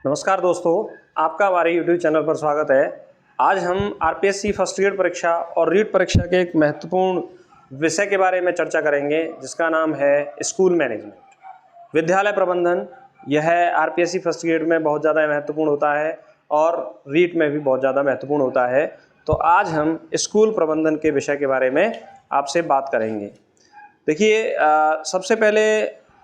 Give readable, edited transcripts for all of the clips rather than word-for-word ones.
नमस्कार दोस्तों, आपका हमारे YouTube चैनल पर स्वागत है। आज हम आरपीएससी फर्स्ट ग्रेड परीक्षा और रीट परीक्षा के एक महत्वपूर्ण विषय के बारे में चर्चा करेंगे, जिसका नाम है स्कूल मैनेजमेंट, विद्यालय प्रबंधन। यह आरपीएससी फर्स्ट ग्रेड में बहुत ज़्यादा महत्वपूर्ण होता है और रीट में भी बहुत ज़्यादा महत्वपूर्ण होता है। तो आज हम स्कूल प्रबंधन के विषय के बारे में आपसे बात करेंगे। देखिए, सबसे पहले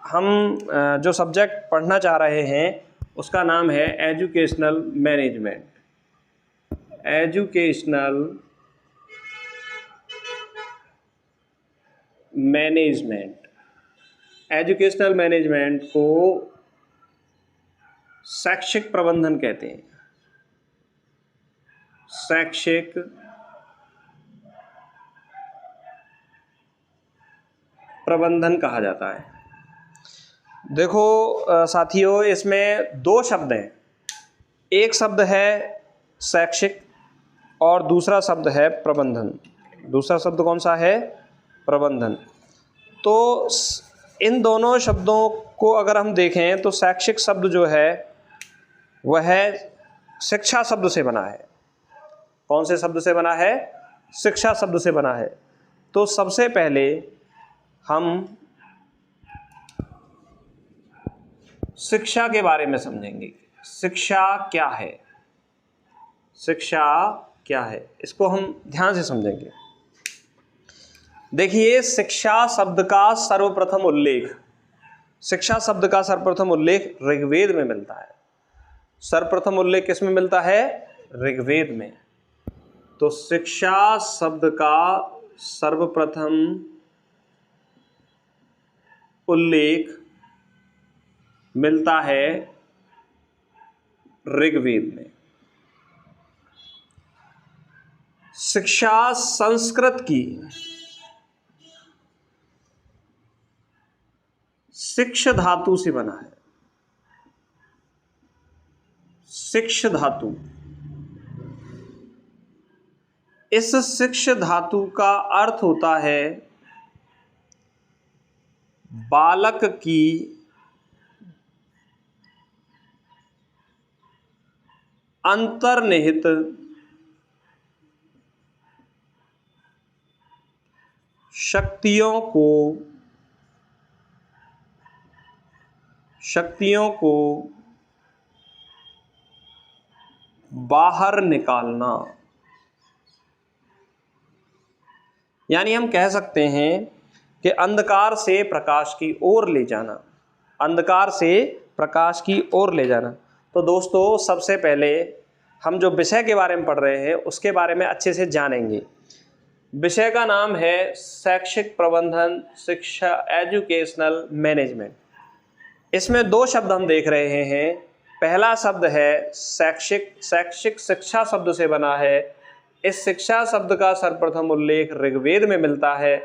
हम जो सब्जेक्ट पढ़ना चाह रहे हैं उसका नाम है educational management. Educational management, educational management को शैक्षिक प्रबंधन कहते हैं। शैक्षिक प्रबंधन कहा जाता है। देखो साथियों, इसमें दो शब्द हैं। एक शब्द है शैक्षिक और दूसरा शब्द है प्रबंधन। दूसरा शब्द कौन सा है? प्रबंधन। तो इन दोनों शब्दों को अगर हम देखें तो शैक्षिक शब्द जो है वह शिक्षा शब्द से बना है। कौन से शब्द से बना है? शिक्षा शब्द से बना है। तो सबसे पहले हम शिक्षा के बारे में समझेंगे। शिक्षा क्या है? शिक्षा क्या है, इसको हम ध्यान से समझेंगे। देखिए, शिक्षा शब्द का सर्वप्रथम उल्लेख ऋग्वेद में मिलता है। सर्वप्रथम उल्लेख किस में मिलता है? ऋग्वेद में। तो शिक्षा शब्द का सर्वप्रथम उल्लेख मिलता है ऋग्वेद में। शिक्षा संस्कृत की शिक्ष धातु से बना है। शिक्ष धातु, इस शिक्ष धातु का अर्थ होता है बालक की अंतर्निहित शक्तियों को बाहर निकालना। यानी हम कह सकते हैं कि अंधकार से प्रकाश की ओर ले जाना। अंधकार से प्रकाश की ओर ले जाना। तो दोस्तों, सबसे पहले हम जो विषय के बारे में पढ़ रहे हैं उसके बारे में अच्छे से जानेंगे। विषय का नाम है शैक्षिक प्रबंधन, शिक्षा, एजुकेशनल मैनेजमेंट। इसमें दो शब्द हम देख रहे हैं। पहला शब्द है शैक्षिक। शैक्षिक शिक्षा शब्द से बना है। इस शिक्षा शब्द का सर्वप्रथम उल्लेख ऋग्वेद में मिलता है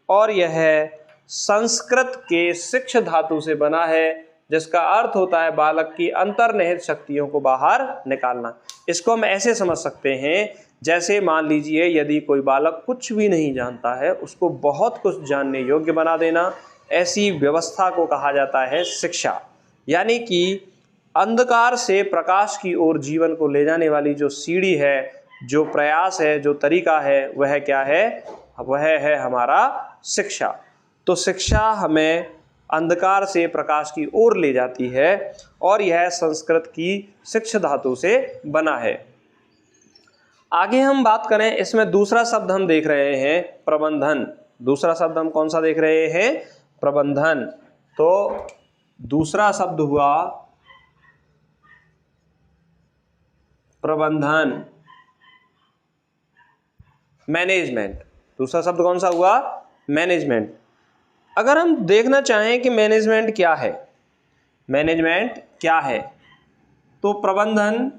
और यह संस्कृत के शिक्ष धातु से बना है, जिसका अर्थ होता है बालक की अंतर्निहित शक्तियों को बाहर निकालना। इसको हम ऐसे समझ सकते हैं, जैसे मान लीजिए यदि कोई बालक कुछ भी नहीं जानता है, उसको बहुत कुछ जानने योग्य बना देना, ऐसी व्यवस्था को कहा जाता है शिक्षा। यानी कि अंधकार से प्रकाश की ओर जीवन को ले जाने वाली जो सीढ़ी है, जो प्रयास है, जो तरीका है, वह क्या है? वह है हमारा शिक्षा। तो शिक्षा हमें अंधकार से प्रकाश की ओर ले जाती है और यह संस्कृत की शिक्ष धातु से बना है। आगे हम बात करें, इसमें दूसरा शब्द हम देख रहे हैं प्रबंधन। दूसरा शब्द हम कौन सा देख रहे हैं? प्रबंधन। तो दूसरा शब्द हुआ प्रबंधन, मैनेजमेंट। दूसरा शब्द कौन सा हुआ? मैनेजमेंट। अगर हम देखना चाहें कि मैनेजमेंट क्या है, मैनेजमेंट क्या है, तो प्रबंधन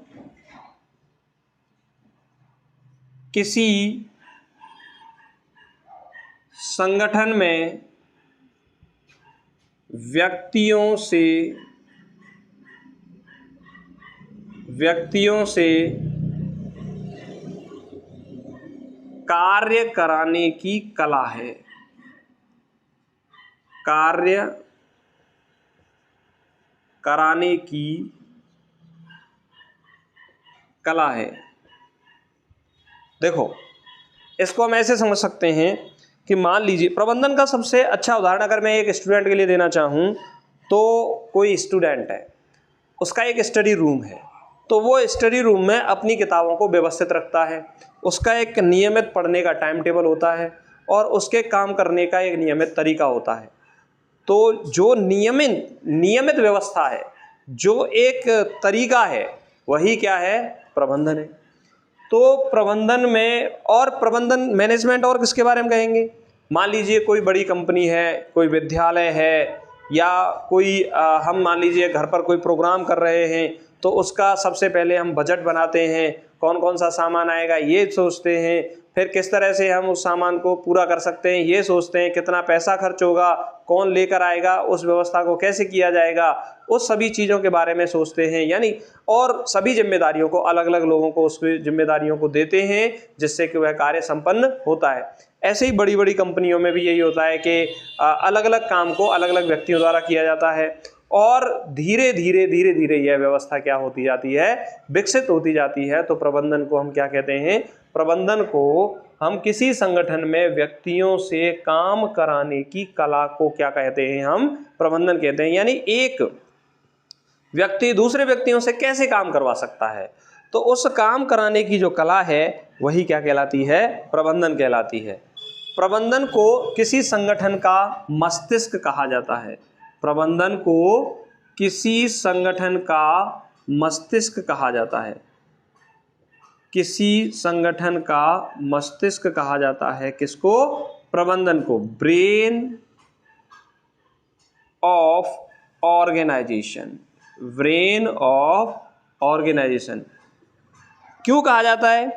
किसी संगठन में व्यक्तियों से कार्य कराने की कला है। कार्य कराने की कला है। देखो, इसको हम ऐसे समझ सकते हैं कि मान लीजिए प्रबंधन का सबसे अच्छा उदाहरण अगर मैं एक स्टूडेंट के लिए देना चाहूँ, तो कोई स्टूडेंट है, उसका एक स्टडी रूम है, तो वो स्टडी रूम में अपनी किताबों को व्यवस्थित रखता है, उसका एक नियमित पढ़ने का टाइम टेबल होता है और उसके काम करने का एक नियमित तरीका होता है। तो जो नियमित व्यवस्था है, जो एक तरीका है, वही क्या है? प्रबंधन है। तो प्रबंधन में, और प्रबंधन मैनेजमेंट और किसके बारे में कहेंगे? मान लीजिए कोई बड़ी कंपनी है, कोई विद्यालय है, या कोई हम मान लीजिए घर पर कोई प्रोग्राम कर रहे हैं, तो उसका सबसे पहले हम बजट बनाते हैं, कौन कौन सा सामान आएगा ये सोचते हैं, फिर किस तरह से हम उस सामान को पूरा कर सकते हैं ये सोचते हैं, कितना पैसा खर्च होगा, कौन लेकर आएगा, उस व्यवस्था को कैसे किया जाएगा, उस सभी चीज़ों के बारे में सोचते हैं। यानी और सभी जिम्मेदारियों को अलग अलग लोगों को उसकी जिम्मेदारियों को देते हैं, जिससे कि वह कार्य संपन्न होता है। ऐसे ही बड़ी बड़ी कंपनियों में भी यही होता है कि अलग अलग काम को अलग अलग व्यक्तियों द्वारा किया जाता है, और धीरे धीरे यह व्यवस्था क्या होती जाती है? विकसित होती जाती है। तो प्रबंधन को हम क्या कहते हैं? प्रबंधन को हम किसी संगठन में व्यक्तियों से काम कराने की कला को क्या कहते हैं? हम प्रबंधन कहते हैं। यानी एक व्यक्ति दूसरे व्यक्तियों से कैसे काम करवा सकता है, तो उस काम कराने की जो कला है वही क्या कहलाती है? प्रबंधन कहलाती है। प्रबंधन को किसी संगठन का मस्तिष्क कहा जाता है। प्रबंधन को किसी संगठन का मस्तिष्क कहा जाता है। किसी संगठन का मस्तिष्क कहा जाता है। किसको? प्रबंधन को। Brain of organisation. Brain of organisation क्यों कहा जाता है?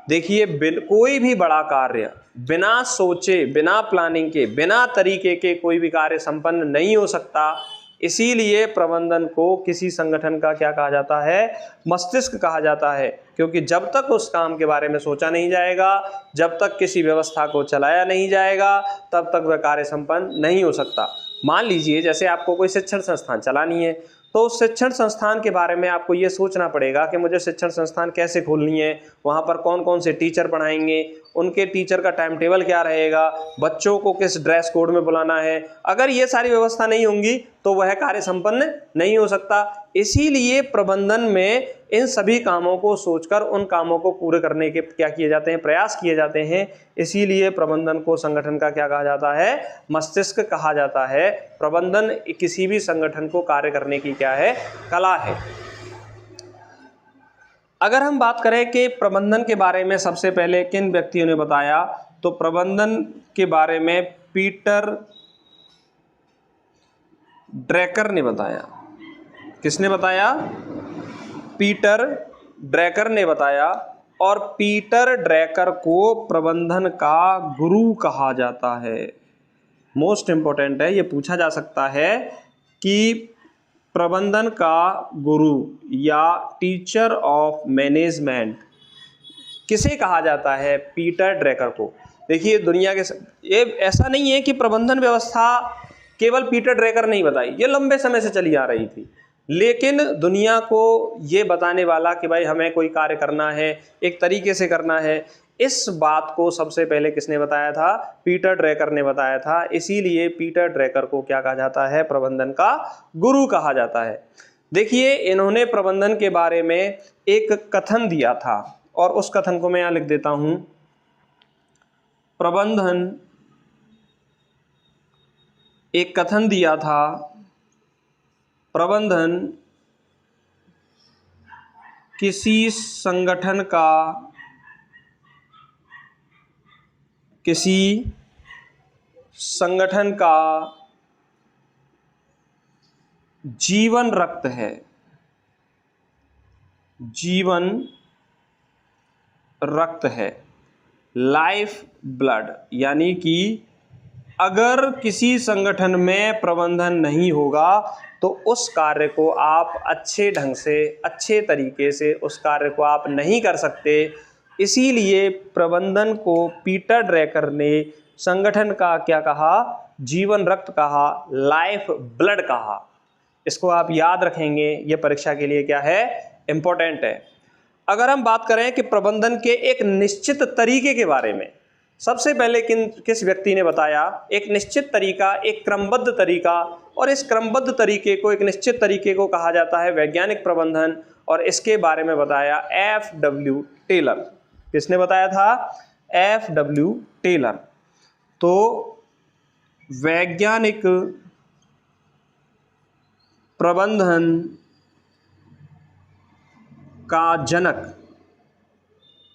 देखिए, कोई भी बड़ा कार्य बिना सोचे, बिना प्लानिंग के, बिना तरीके के कोई भी कार्य संपन्न नहीं हो सकता। इसीलिए प्रबंधन को किसी संगठन का क्या कहा जाता है? मस्तिष्क कहा जाता है। क्योंकि जब तक उस काम के बारे में सोचा नहीं जाएगा, जब तक किसी व्यवस्था को चलाया नहीं जाएगा, तब तक वह कार्य संपन्न नहीं हो सकता। मान लीजिए जैसे आपको कोई शिक्षण संस्थान चलानी है, तो उस शिक्षण संस्थान के बारे में आपको ये सोचना पड़ेगा कि मुझे शिक्षण संस्थान कैसे खोलनी है, वहाँ पर कौन कौन से टीचर पढ़ाएंगे, उनके टीचर का टाइम टेबल क्या रहेगा, बच्चों को किस ड्रेस कोड में बुलाना है। अगर ये सारी व्यवस्था नहीं होंगी तो वह कार्य संपन्न नहीं हो सकता। इसीलिए प्रबंधन में इन सभी कामों को सोचकर उन कामों को पूरे करने के क्या किए जाते हैं? प्रयास किए जाते हैं। इसीलिए प्रबंधन को संगठन का क्या कहा जाता है? मस्तिष्क कहा जाता है। प्रबंधन किसी भी संगठन को कार्य करने की क्या है? कला है। अगर हम बात करें कि प्रबंधन के बारे में सबसे पहले किन व्यक्तियों ने बताया, तो प्रबंधन के बारे में पीटर ड्रैकर ने बताया। किसने बताया? पीटर ड्रैकर ने बताया। और पीटर ड्रैकर को प्रबंधन का गुरु कहा जाता है। मोस्ट इंपॉर्टेंट है, ये पूछा जा सकता है कि प्रबंधन का गुरु या टीचर ऑफ मैनेजमेंट किसे कहा जाता है? पीटर ड्रैकर को। देखिए, दुनिया के ये ऐसा नहीं है कि प्रबंधन व्यवस्था केवल पीटर ड्रैकर नहीं बताई, ये लंबे समय से चली आ रही थी, लेकिन दुनिया को ये बताने वाला कि भाई हमें कोई कार्य करना है, एक तरीके से करना है, इस बात को सबसे पहले किसने बताया था? पीटर ड्रैकर ने बताया था। इसीलिए पीटर ड्रैकर को क्या कहा जाता है? प्रबंधन का गुरु कहा जाता है। देखिए, इन्होंने प्रबंधन के बारे में एक कथन दिया था, और उस कथन को मैं यहाँ लिख देता हूँ। प्रबंधन एक कथन दिया था। प्रबंधन किसी संगठन का जीवन रक्त है। जीवन रक्त है, लाइफ ब्लड। यानी कि अगर किसी संगठन में प्रबंधन नहीं होगा तो उस कार्य को आप अच्छे ढंग से, अच्छे तरीके से उस कार्य को आप नहीं कर सकते। इसीलिए प्रबंधन को पीटर ड्रैकर ने संगठन का क्या कहा? जीवन रक्त कहा, लाइफ ब्लड कहा। इसको आप याद रखेंगे, ये परीक्षा के लिए क्या है? इंपॉर्टेंट है। अगर हम बात करें कि प्रबंधन के एक निश्चित तरीके के बारे में, सबसे पहले किस व्यक्ति ने बताया एक निश्चित तरीका, एक क्रमबद्ध तरीका, और इस क्रमबद्ध तरीके को, एक निश्चित तरीके को कहा जाता है वैज्ञानिक प्रबंधन, और इसके बारे में बताया F.W. टेलर। किसने बताया था? F.W. टेलर। तो वैज्ञानिक प्रबंधन का जनक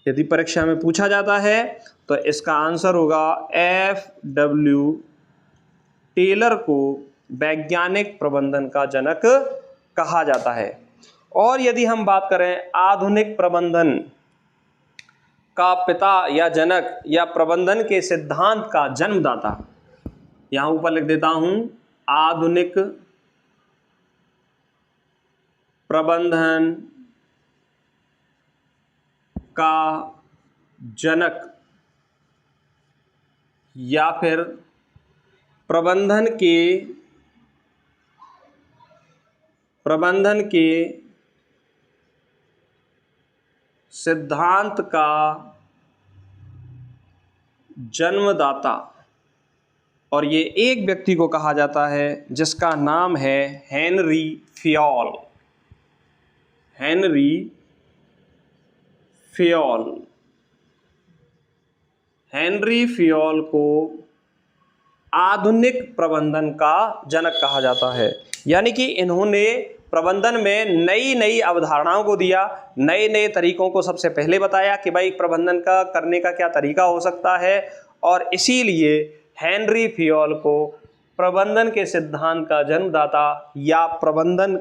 यदि परीक्षा में पूछा जाता है तो इसका आंसर होगा F.W. टेलर को वैज्ञानिक प्रबंधन का जनक कहा जाता है। और यदि हम बात करें आधुनिक प्रबंधन का पिता या जनक या प्रबंधन के सिद्धांत का जन्मदाता, यहां ऊपर लिख देता हूं, आधुनिक प्रबंधन का जनक या फिर प्रबंधन के सिद्धांत का जन्मदाता, और ये एक व्यक्ति को कहा जाता है जिसका नाम है हेनरी फ़ियोल। हेनरी फ़ियोल। हेनरी फ़ियोल को आधुनिक प्रबंधन का जनक कहा जाता है। यानी कि इन्होंने प्रबंधन में नई नई अवधारणाओं को दिया, नए नए तरीकों को सबसे पहले बताया कि भाई प्रबंधन का करने का क्या तरीका हो सकता है, और इसीलिए हेनरी फ़ियोल को प्रबंधन के सिद्धांत का जन्मदाता या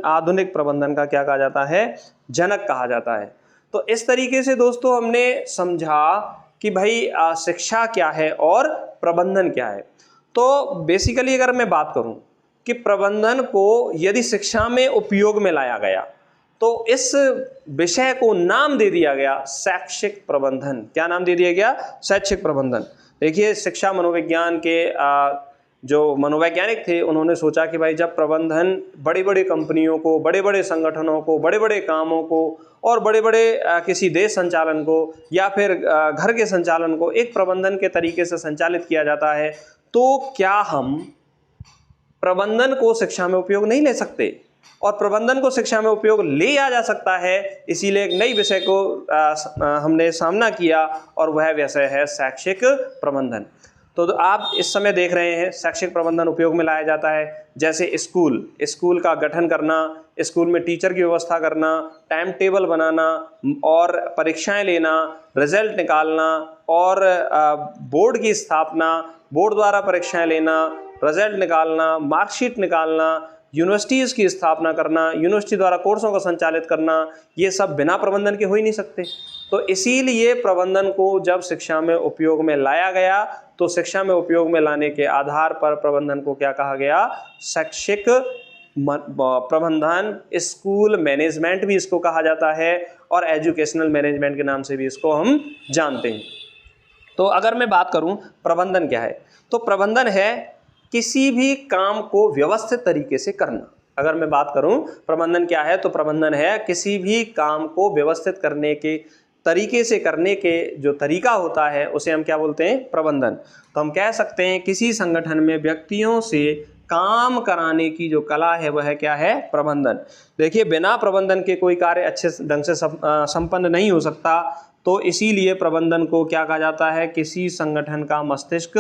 आधुनिक प्रबंधन का क्या कहा जाता है? जनक कहा जाता है। तो इस तरीके से दोस्तों हमने समझा कि भाई शिक्षा क्या है और प्रबंधन क्या है। तो बेसिकली अगर मैं बात करूं कि प्रबंधन को यदि शिक्षा में उपयोग में लाया गया तो इस विषय को नाम दे दिया गया शैक्षिक प्रबंधन। क्या नाम दे दिया गया? शैक्षिक प्रबंधन। देखिए, शिक्षा मनोविज्ञान के जो मनोवैज्ञानिक थे उन्होंने सोचा कि भाई जब प्रबंधन बड़ी बड़ी कंपनियों को, बड़े बड़े संगठनों को, बड़े बड़े कामों को और बड़े बड़े किसी देश संचालन को या फिर घर के संचालन को एक प्रबंधन के तरीके से संचालित किया जाता है, तो क्या हम प्रबंधन को शिक्षा में उपयोग नहीं ले सकते? और प्रबंधन को शिक्षा में उपयोग ले आ जा सकता है। इसीलिए एक नई विषय को हमने सामना किया और वह विषय है शैक्षिक प्रबंधन। तो आप इस समय देख रहे हैं शैक्षिक प्रबंधन उपयोग में लाया जाता है, जैसे स्कूल का गठन करना, स्कूल में टीचर की व्यवस्था करना, टाइम टेबल बनाना और परीक्षाएं लेना, रिजल्ट निकालना और बोर्ड की स्थापना, बोर्ड द्वारा परीक्षाएं लेना, रिजल्ट निकालना, मार्कशीट निकालना, यूनिवर्सिटीज़ की स्थापना करना, यूनिवर्सिटी द्वारा कोर्सों को संचालित करना, ये सब बिना प्रबंधन के हो ही नहीं सकते। तो इसीलिए प्रबंधन को जब शिक्षा में उपयोग में लाया गया तो शिक्षा में उपयोग में लाने के आधार पर प्रबंधन को क्या कहा गया? शैक्षिक प्रबंधन, स्कूल मैनेजमेंट भी इसको कहा जाता है और एजुकेशनल मैनेजमेंट के नाम से भी इसको हम जानते हैं। तो अगर मैं बात करूं प्रबंधन क्या है, तो प्रबंधन है किसी भी काम को व्यवस्थित तरीके से करना। अगर मैं बात करूं प्रबंधन क्या है, तो प्रबंधन है किसी भी काम को व्यवस्थित करने के तरीके से करने के जो तरीका होता है उसे हम क्या बोलते हैं? प्रबंधन। तो हम कह सकते हैं किसी संगठन में व्यक्तियों से काम कराने की जो कला है वह क्या है? प्रबंधन। देखिए, बिना प्रबंधन के कोई कार्य अच्छे ढंग से संपन्न नहीं हो सकता। तो इसीलिए प्रबंधन को क्या कहा जाता है? किसी संगठन का मस्तिष्क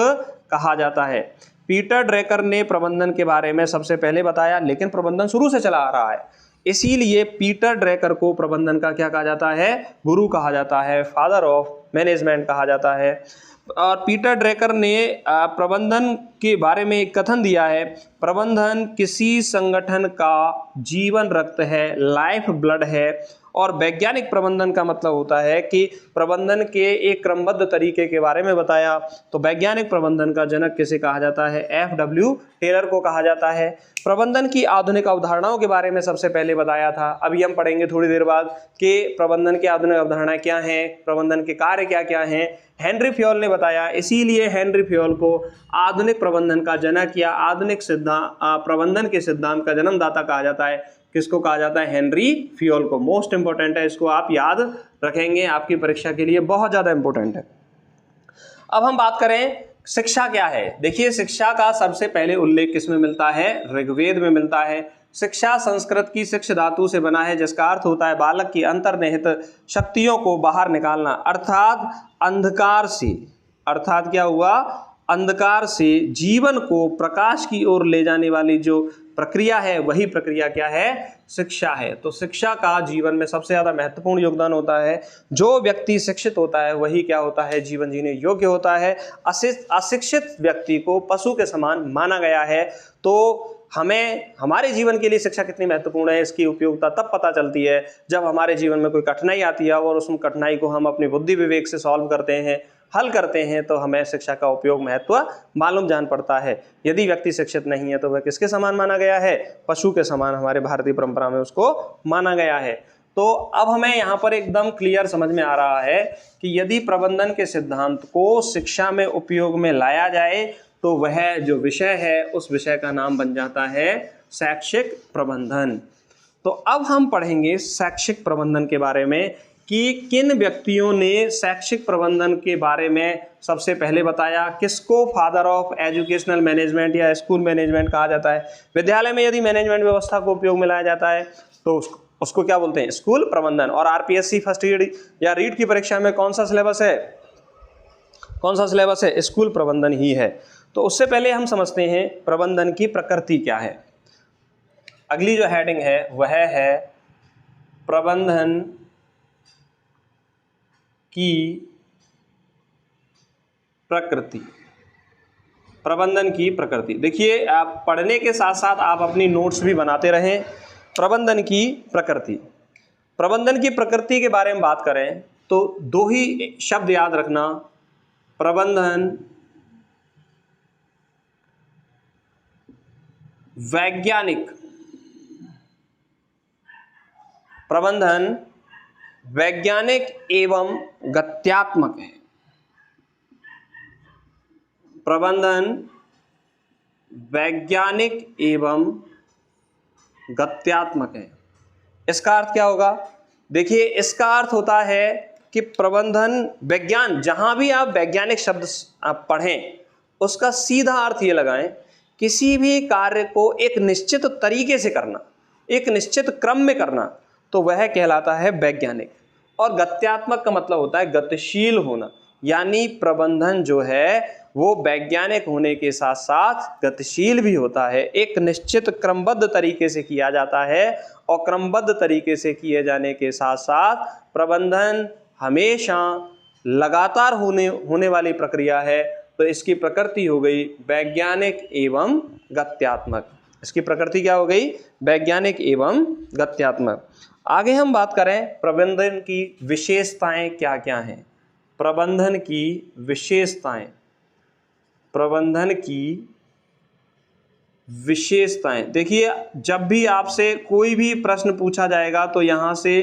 कहा जाता है। पीटर ड्रेकर ने प्रबंधन के बारे में सबसे पहले बताया, लेकिन प्रबंधन शुरू से चला आ रहा है, इसीलिए पीटर ड्रेकर को प्रबंधन का क्या कहा जाता है? गुरु कहा जाता है, फादर ऑफ मैनेजमेंट कहा जाता है। और पीटर ड्रेकर ने प्रबंधन के बारे में एक कथन दिया है, प्रबंधन किसी संगठन का जीवन रक्त है, लाइफ ब्लड है। और वैज्ञानिक प्रबंधन का मतलब होता है कि प्रबंधन के एक क्रमबद्ध तरीके के बारे में बताया। तो वैज्ञानिक प्रबंधन का जनक किसे कहा जाता है? F.W. टेलर को कहा जाता है। प्रबंधन की आधुनिक अवधारणाओं के बारे में सबसे पहले बताया था। अभी हम पढ़ेंगे थोड़ी देर बाद कि प्रबंधन की आधुनिक अवधारणाएं क्या हैं, प्रबंधन के कार्य क्या क्या हैं, हेनरी फ़ियोल ने बताया। इसीलिए हेनरी फ़ियोल को आधुनिक प्रबंधन का जनक या आधुनिक प्रबंधन के सिद्धांत का जन्मदाता कहा जाता है। किसको कहा जाता है? हेनरी फ्यूल को। मोस्ट इंपॉर्टेंट है, इसको आप याद रखेंगे, आपकी परीक्षा के लिए बहुत ज़्यादा इंपॉर्टेंट है। अब हम बात करें शिक्षा क्या है। देखिए शिक्षा का सबसे पहले उल्लेख किसमें मिलता है? ऋग्वेद में मिलता है। शिक्षा संस्कृत की शिक्ष धातु से बना है, जिसका अर्थ होता है बालक की अंतर्निहित शक्तियों को बाहर निकालना, अर्थात अंधकार से, अर्थात क्या हुआ? अंधकार से जीवन को प्रकाश की ओर ले जाने वाली जो प्रक्रिया है, वही प्रक्रिया क्या है? शिक्षा है। तो शिक्षा का जीवन में सबसे ज्यादा महत्वपूर्ण योगदान होता है। जो व्यक्ति शिक्षित होता है वही क्या होता है? जीवन जीने योग्य होता है। अशिक्षित व्यक्ति को पशु के समान माना गया है। तो हमें हमारे जीवन के लिए शिक्षा कितनी महत्वपूर्ण है, इसकी उपयोगिता तब पता चलती है जब हमारे जीवन में कोई कठिनाई आती है और उस कठिनाई को हम अपनी बुद्धि विवेक से सॉल्व करते हैं, हल करते हैं, तो हमें शिक्षा का उपयोग महत्व मालूम जान पड़ता है। यदि व्यक्ति शिक्षित नहीं है तो वह किसके समान माना गया है? पशु के समान हमारे भारतीय परंपरा में उसको माना गया है। तो अब हमें यहाँ पर एकदम क्लियर समझ में आ रहा है कि यदि प्रबंधन के सिद्धांत को शिक्षा में उपयोग में लाया जाए तो वह जो विषय है उस विषय का नाम बन जाता है शैक्षिक प्रबंधन। तो अब हम पढ़ेंगे शैक्षिक प्रबंधन के बारे में कि किन व्यक्तियों ने शैक्षिक प्रबंधन के बारे में सबसे पहले बताया। किसको फादर ऑफ एजुकेशनल मैनेजमेंट या स्कूल मैनेजमेंट कहा जाता है? विद्यालय में यदि मैनेजमेंट व्यवस्था को उपयोग में लाया जाता है तो उसको क्या बोलते हैं? स्कूल प्रबंधन। और आरपीएससी फर्स्ट ईयर या रीट की परीक्षा में कौन सा सिलेबस है? कौन सा सिलेबस है? स्कूल प्रबंधन ही है। तो उससे पहले हम समझते हैं प्रबंधन की प्रकृति क्या है। अगली जो हेडिंग है वह है प्रबंधन की प्रकृति। प्रबंधन की प्रकृति। देखिए आप पढ़ने के साथ साथ आप अपनी नोट्स भी बनाते रहें। प्रबंधन की प्रकृति। प्रबंधन की प्रकृति के बारे में बात करें तो दो ही शब्द याद रखना, प्रबंधन वैज्ञानिक। प्रबंधन वैज्ञानिक एवं गत्यात्मक है। प्रबंधन वैज्ञानिक एवं गत्यात्मक है। इसका अर्थ क्या होगा? देखिए इसका अर्थ होता है कि प्रबंधन विज्ञान, जहां भी आप वैज्ञानिक शब्द आप पढ़ें उसका सीधा अर्थ ये लगाएं, किसी भी कार्य को एक निश्चित तरीके से करना, एक निश्चित क्रम में करना, तो वह कहलाता है वैज्ञानिक। और गत्यात्मक का मतलब होता है गतिशील होना। यानी प्रबंधन जो है वो वैज्ञानिक होने के साथ साथ गतिशील भी होता है। एक निश्चित क्रमबद्ध तरीके से किया जाता है और क्रमबद्ध तरीके से किए जाने के साथ साथ प्रबंधन हमेशा लगातार होने वाली प्रक्रिया है। तो इसकी प्रकृति हो गई वैज्ञानिक एवं गत्यात्मक। इसकी प्रकृति क्या हो गई? वैज्ञानिक एवं गत्यात्मक। आगे हम बात करें प्रबंधन की विशेषताएं क्या क्या हैं। प्रबंधन की विशेषताएं। प्रबंधन की विशेषताएं। देखिए जब भी आपसे कोई भी प्रश्न पूछा जाएगा तो यहाँ से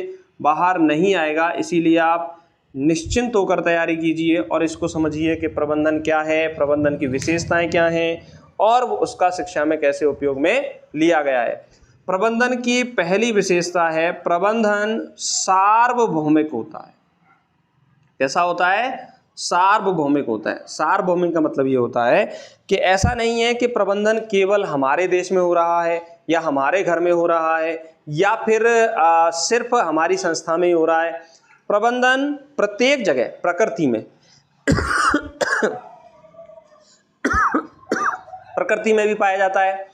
बाहर नहीं आएगा, इसीलिए आप निश्चिंत होकर तैयारी कीजिए और इसको समझिए कि प्रबंधन क्या है, प्रबंधन की विशेषताएं क्या हैं और उसका शिक्षा में कैसे उपयोग में लिया गया है। प्रबंधन की पहली विशेषता है प्रबंधन सार्वभौमिक होता है। कैसा होता है? सार्वभौमिक होता है। सार्वभौमिक का मतलब ये होता है कि ऐसा नहीं है कि प्रबंधन केवल हमारे देश में हो रहा है या हमारे घर में हो रहा है या फिर सिर्फ हमारी संस्था में ही हो रहा है। प्रबंधन प्रत्येक जगह प्रकृति में प्रकृति में भी पाया जाता है।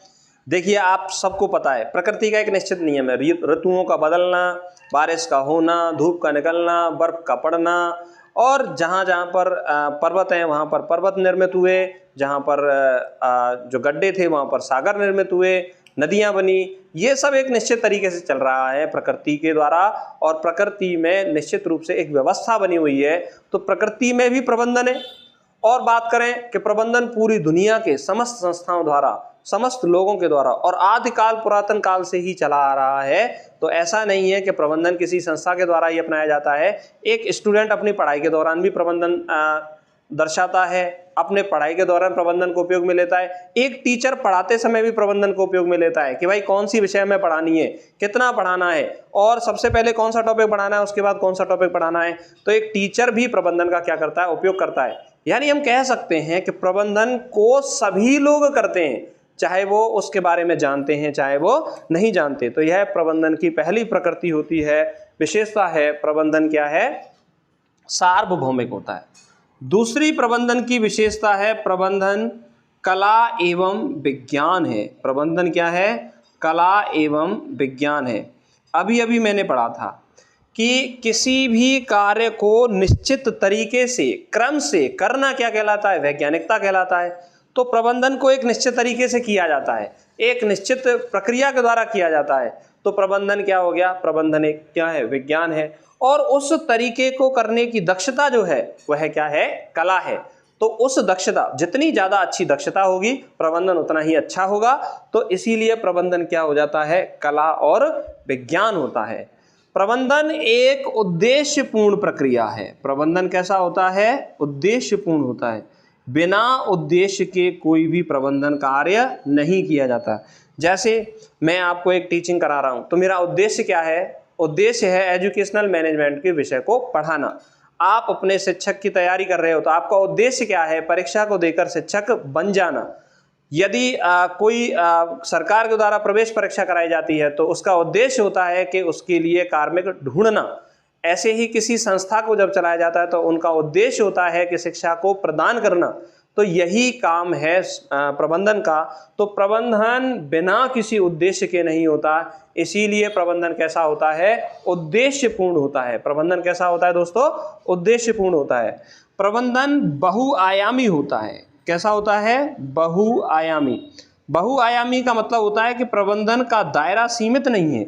देखिए आप सबको पता है प्रकृति का एक निश्चित नियम है, ऋतुओं का बदलना, बारिश का होना, धूप का निकलना, बर्फ का पड़ना, और जहाँ जहाँ पर पर्वत हैं वहाँ पर पर्वत निर्मित हुए, जहाँ पर जो गड्ढे थे वहाँ पर सागर निर्मित हुए, नदियाँ बनी। ये सब एक निश्चित तरीके से चल रहा है प्रकृति के द्वारा और प्रकृति में निश्चित रूप से एक व्यवस्था बनी हुई है। तो प्रकृति में भी प्रबंधन है। और बात करें कि प्रबंधन पूरी दुनिया के समस्त संस्थाओं द्वारा, समस्त लोगों के द्वारा और आदिकाल पुरातन काल से ही चला आ रहा है। तो ऐसा नहीं है कि प्रबंधन किसी संस्था के द्वारा ही अपनाया जाता है। एक स्टूडेंट अपनी पढ़ाई के दौरान भी प्रबंधन दर्शाता है, अपने पढ़ाई के दौरान प्रबंधन को उपयोग में लेता है। एक टीचर पढ़ाते समय भी प्रबंधन को उपयोग में लेता है कि भाई कौन सी विषय में पढ़ानी है, कितना पढ़ाना है और सबसे पहले कौन सा टॉपिक पढ़ाना है, उसके बाद कौन सा टॉपिक पढ़ाना है। तो एक टीचर भी प्रबंधन का क्या करता है, उपयोग करता है। यानी हम कह सकते हैं कि प्रबंधन को सभी लोग करते हैं, चाहे वो उसके बारे में जानते हैं चाहे वो नहीं जानते। तो यह प्रबंधन की पहली प्रकृति होती है, विशेषता है। प्रबंधन क्या है, सार्वभौमिक होता है। दूसरी प्रबंधन की विशेषता है, प्रबंधन कला एवं विज्ञान है। प्रबंधन क्या है, कला एवं विज्ञान है। अभी अभी मैंने पढ़ा था कि किसी भी कार्य को निश्चित तरीके से, क्रम से करना क्या कहलाता है, वैज्ञानिकता कहलाता है। तो प्रबंधन को एक निश्चित तरीके से किया जाता है, एक निश्चित प्रक्रिया के द्वारा किया जाता है। तो प्रबंधन क्या हो गया, प्रबंधन एक क्या है, विज्ञान है। और उस तरीके को करने की दक्षता जो है वह क्या है, कला है। तो उस दक्षता, जितनी ज़्यादा अच्छी दक्षता होगी प्रबंधन उतना ही अच्छा होगा। तो इसीलिए प्रबंधन क्या हो जाता है, कला और विज्ञान होता है। प्रबंधन एक उद्देश्यपूर्ण प्रक्रिया है। प्रबंधन कैसा होता है, उद्देश्यपूर्ण होता है। बिना उद्देश्य के कोई भी प्रबंधन कार्य नहीं किया जाता। जैसे मैं आपको एक टीचिंग करा रहा हूँ, तो मेरा उद्देश्य क्या है, उद्देश्य है एजुकेशनल मैनेजमेंट के विषय को पढ़ाना। आप अपने शिक्षक की तैयारी कर रहे हो तो आपका उद्देश्य क्या है, परीक्षा को देकर शिक्षक बन जाना। यदि कोई सरकार के द्वारा प्रवेश परीक्षा कराई जाती है तो उसका उद्देश्य होता है कि उसके लिए कार्मिक ढूंढना। ऐसे ही किसी संस्था को जब चलाया जाता है तो उनका उद्देश्य होता है कि शिक्षा को प्रदान करना। तो यही काम है प्रबंधन का। तो प्रबंधन बिना किसी उद्देश्य के नहीं होता, इसीलिए प्रबंधन कैसा होता है, उद्देश्यपूर्ण होता है। प्रबंधन कैसा होता है दोस्तों, उद्देश्यपूर्ण होता है। प्रबंधन बहुआयामी होता है। कैसा होता है, बहुआयामी। बहुआयामी का मतलब होता है कि प्रबंधन का दायरा सीमित नहीं है।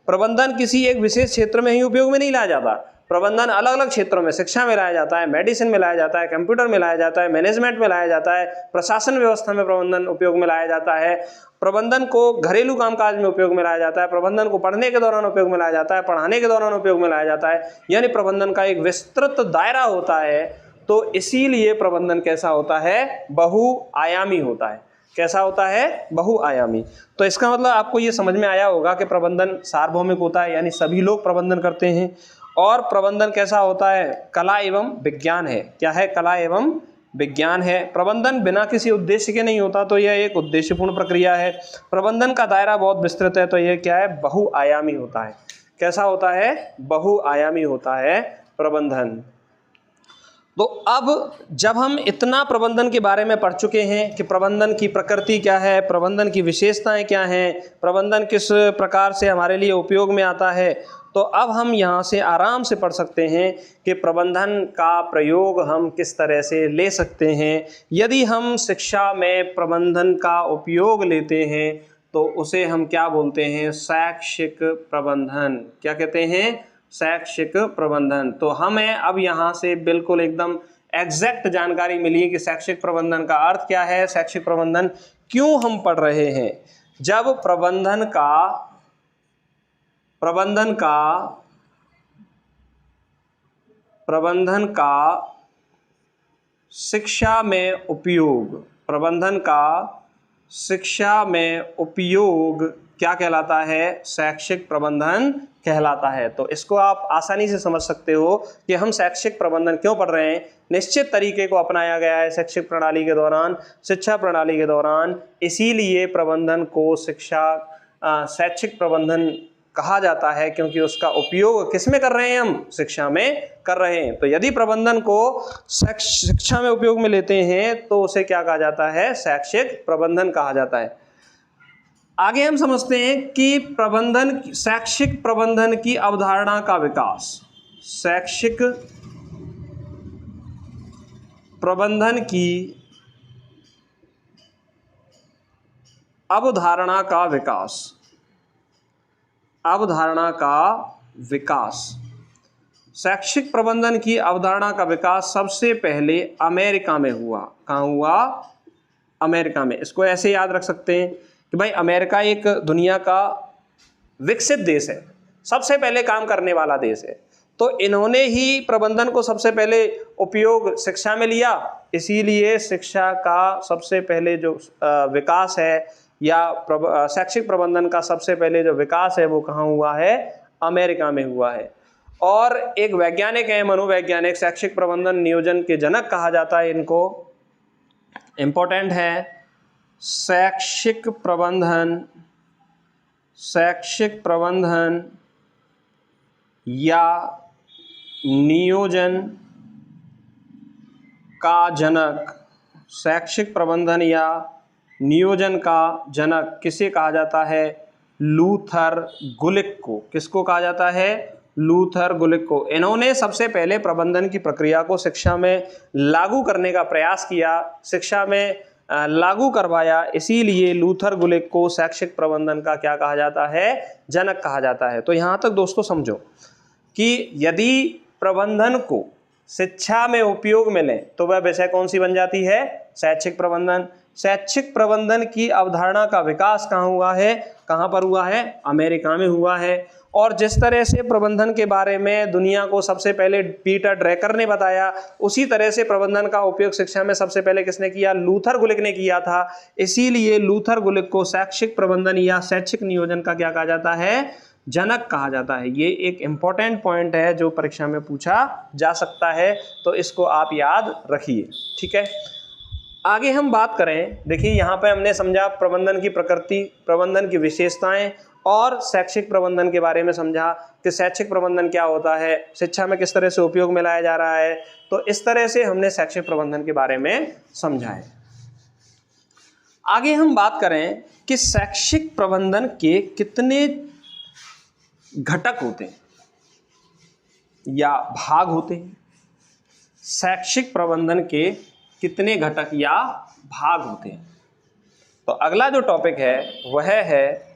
प्रबंधन किसी एक विशेष क्षेत्र में ही उपयोग में नहीं लाया जाता। प्रबंधन अलग अलग क्षेत्रों में, शिक्षा में लाया जाता है, मेडिसिन में लाया जाता है, कंप्यूटर में लाया जाता है, मैनेजमेंट में लाया जाता है, प्रशासन व्यवस्था में प्रबंधन उपयोग में लाया जाता है। प्रबंधन को घरेलू कामकाज में उपयोग में लाया जाता है। प्रबंधन को पढ़ने के दौरान उपयोग में लाया जाता है, पढ़ाने के दौरान उपयोग में लाया जाता है। यानी प्रबंधन का एक विस्तृत दायरा होता है। तो इसीलिए प्रबंधन कैसा होता है, बहुआयामी होता है। कैसा होता है, बहुआयामी। तो इसका मतलब आपको ये समझ में आया होगा कि प्रबंधन सार्वभौमिक होता है, यानी सभी लोग प्रबंधन करते हैं। और प्रबंधन कैसा होता है, कला एवं विज्ञान है। क्या है, कला एवं विज्ञान है। प्रबंधन बिना किसी उद्देश्य के नहीं होता, तो यह एक उद्देश्यपूर्ण प्रक्रिया है। प्रबंधन का दायरा बहुत विस्तृत है, तो यह क्या है, बहुआयामी होता है। कैसा होता है, बहुआयामी होता है प्रबंधन। तो अब जब हम इतना प्रबंधन के बारे में पढ़ चुके हैं कि प्रबंधन की प्रकृति क्या है, प्रबंधन की विशेषताएं क्या हैं, प्रबंधन किस प्रकार से हमारे लिए उपयोग में आता है, तो अब हम यहाँ से आराम से पढ़ सकते हैं कि प्रबंधन का प्रयोग हम किस तरह से ले सकते हैं। यदि हम शिक्षा में प्रबंधन का उपयोग लेते हैं तो उसे हम क्या बोलते हैं, शैक्षिक प्रबंधन। क्या कहते हैं, शैक्षिक प्रबंधन। तो हमें अब यहाँ से बिल्कुल एकदम एग्जैक्ट जानकारी मिली है कि शैक्षिक प्रबंधन का अर्थ क्या है, शैक्षिक प्रबंधन क्यों हम पढ़ रहे हैं। जब प्रबंधन का शिक्षा में उपयोग, प्रबंधन का शिक्षा में उपयोग क्या कहलाता है, शैक्षिक प्रबंधन कहलाता है। तो इसको आप आसानी से समझ सकते हो कि हम शैक्षिक प्रबंधन क्यों पढ़ रहे हैं। निश्चित तरीके को अपनाया गया है शैक्षिक प्रणाली के दौरान, शिक्षा प्रणाली के दौरान, इसीलिए प्रबंधन को शैक्षिक प्रबंधन कहा जाता है, क्योंकि उसका उपयोग किस में कर रहे हैं, हम शिक्षा में कर रहे हैं। तो यदि प्रबंधन को शिक्षा में उपयोग में लेते हैं तो उसे क्या कहा जाता है, शैक्षिक प्रबंधन कहा जाता है। आगे हम समझते हैं कि शैक्षिक प्रबंधन की अवधारणा का विकास। शैक्षिक प्रबंधन की अवधारणा का विकास। अवधारणा का विकास, शैक्षिक प्रबंधन की अवधारणा का विकास सबसे पहले अमेरिका में हुआ। कहाँ हुआ, अमेरिका में। इसको ऐसे याद रख सकते हैं कि भाई अमेरिका एक दुनिया का विकसित देश है, सबसे पहले काम करने वाला देश है। तो इन्होंने ही प्रबंधन को सबसे पहले उपयोग शिक्षा में लिया, इसीलिए शिक्षा का सबसे पहले जो विकास है या शैक्षिक प्रबंधन का सबसे पहले जो विकास है वो कहाँ हुआ है? अमेरिका में हुआ है। और एक वैज्ञानिक है, मनोवैज्ञानिक, शैक्षिक प्रबंधन नियोजन के जनक कहा जाता है इनको। इंपॉर्टेंट है, शैक्षिक प्रबंधन या नियोजन का जनक, शैक्षिक प्रबंधन या नियोजन का जनक किसे कहा जाता है? लूथर गुलिक को। किसको कहा जाता है? लूथर गुलिक को। इन्होंने सबसे पहले प्रबंधन की प्रक्रिया को शिक्षा में लागू करने का प्रयास किया, शिक्षा में लागू करवाया, इसीलिए लूथर गुलिक को शैक्षिक प्रबंधन का क्या कहा जाता है? जनक कहा जाता है। तो यहाँ तक दोस्तों समझो कि यदि प्रबंधन को शिक्षा में उपयोग में लें तो वह विषय कौन सी बन जाती है? शैक्षिक प्रबंधन। शैक्षिक प्रबंधन की अवधारणा का विकास कहाँ हुआ है? कहाँ पर हुआ है? अमेरिका में हुआ है। और जिस तरह से प्रबंधन के बारे में दुनिया को सबसे पहले पीटर ड्रैकर ने बताया, उसी तरह से प्रबंधन का उपयोग शिक्षा में सबसे पहले किसने किया? लूथर गुलिक ने किया था। इसीलिए लूथर गुलिक को शैक्षिक प्रबंधन या शैक्षिक नियोजन का क्या कहा जाता है? जनक कहा जाता है। ये एक इंपॉर्टेंट पॉइंट है जो परीक्षा में पूछा जा सकता है, तो इसको आप याद रखिए। ठीक है, आगे हम बात करें। देखिए यहाँ पे हमने समझा प्रबंधन की प्रकृति, प्रबंधन की विशेषताएं और शैक्षिक प्रबंधन के बारे में समझा कि शैक्षिक प्रबंधन क्या होता है, शिक्षा में किस तरह से उपयोग में लाया जा रहा है। तो इस तरह से हमने शैक्षिक प्रबंधन के बारे में समझा है। आगे हम बात करें कि शैक्षिक प्रबंधन के कितने घटक होते हैं या भाग होते हैं। शैक्षिक प्रबंधन के कितने घटक या भाग होते हैं। तो अगला जो टॉपिक है वह है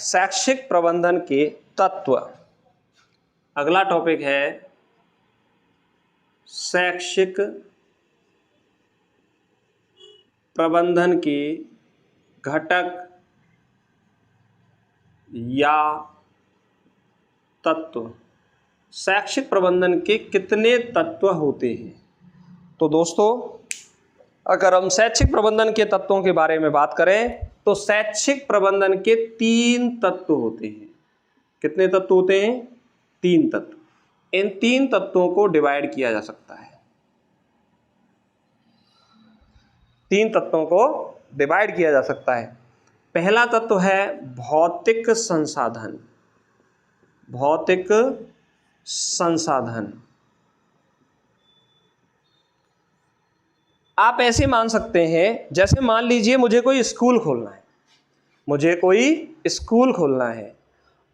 शैक्षिक प्रबंधन के तत्व। अगला टॉपिक है शैक्षिक प्रबंधन के घटक या तत्व। शैक्षिक प्रबंधन के कितने तत्व होते हैं। तो दोस्तों अगर हम शैक्षिक प्रबंधन के तत्वों के बारे में बात करें तो शैक्षिक प्रबंधन के 3 तत्व होते हैं। कितने तत्व होते हैं? 3 तत्व। इन 3 तत्वों को डिवाइड किया जा सकता है। 3 तत्वों को डिवाइड किया जा सकता है। पहला तत्व है भौतिक संसाधन। भौतिक संसाधन। आप ऐसे मान सकते हैं, जैसे मान लीजिए मुझे कोई स्कूल खोलना है, मुझे कोई स्कूल खोलना है।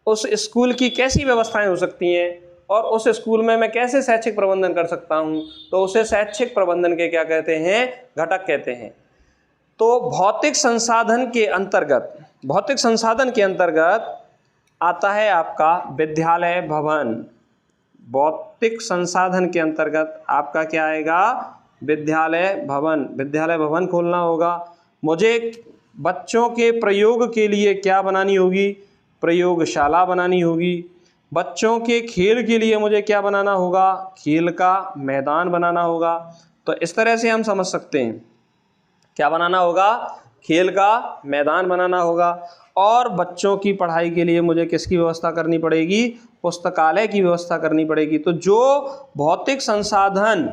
उस स्कूल की कैसी व्यवस्थाएं हो सकती हैं और उस स्कूल में मैं कैसे शैक्षिक प्रबंधन कर सकता हूं, तो उसे शैक्षिक प्रबंधन के क्या कहते हैं? घटक कहते हैं। तो भौतिक संसाधन के अंतर्गत, भौतिक संसाधन के अंतर्गत आता है आपका विद्यालय भवन। भौतिक संसाधन के अंतर्गत आपका क्या आएगा? विद्यालय भवन। विद्यालय भवन खोलना होगा। मुझे बच्चों के प्रयोग के लिए क्या बनानी होगी? प्रयोगशाला बनानी होगी। बच्चों के खेल के लिए मुझे क्या बनाना होगा? खेल का मैदान बनाना होगा। तो इस तरह से हम समझ सकते हैं क्या बनाना होगा? खेल का मैदान बनाना होगा। और बच्चों की पढ़ाई के लिए मुझे किसकी व्यवस्था करनी पड़ेगी? पुस्तकालय की व्यवस्था करनी पड़ेगी। तो जो भौतिक संसाधन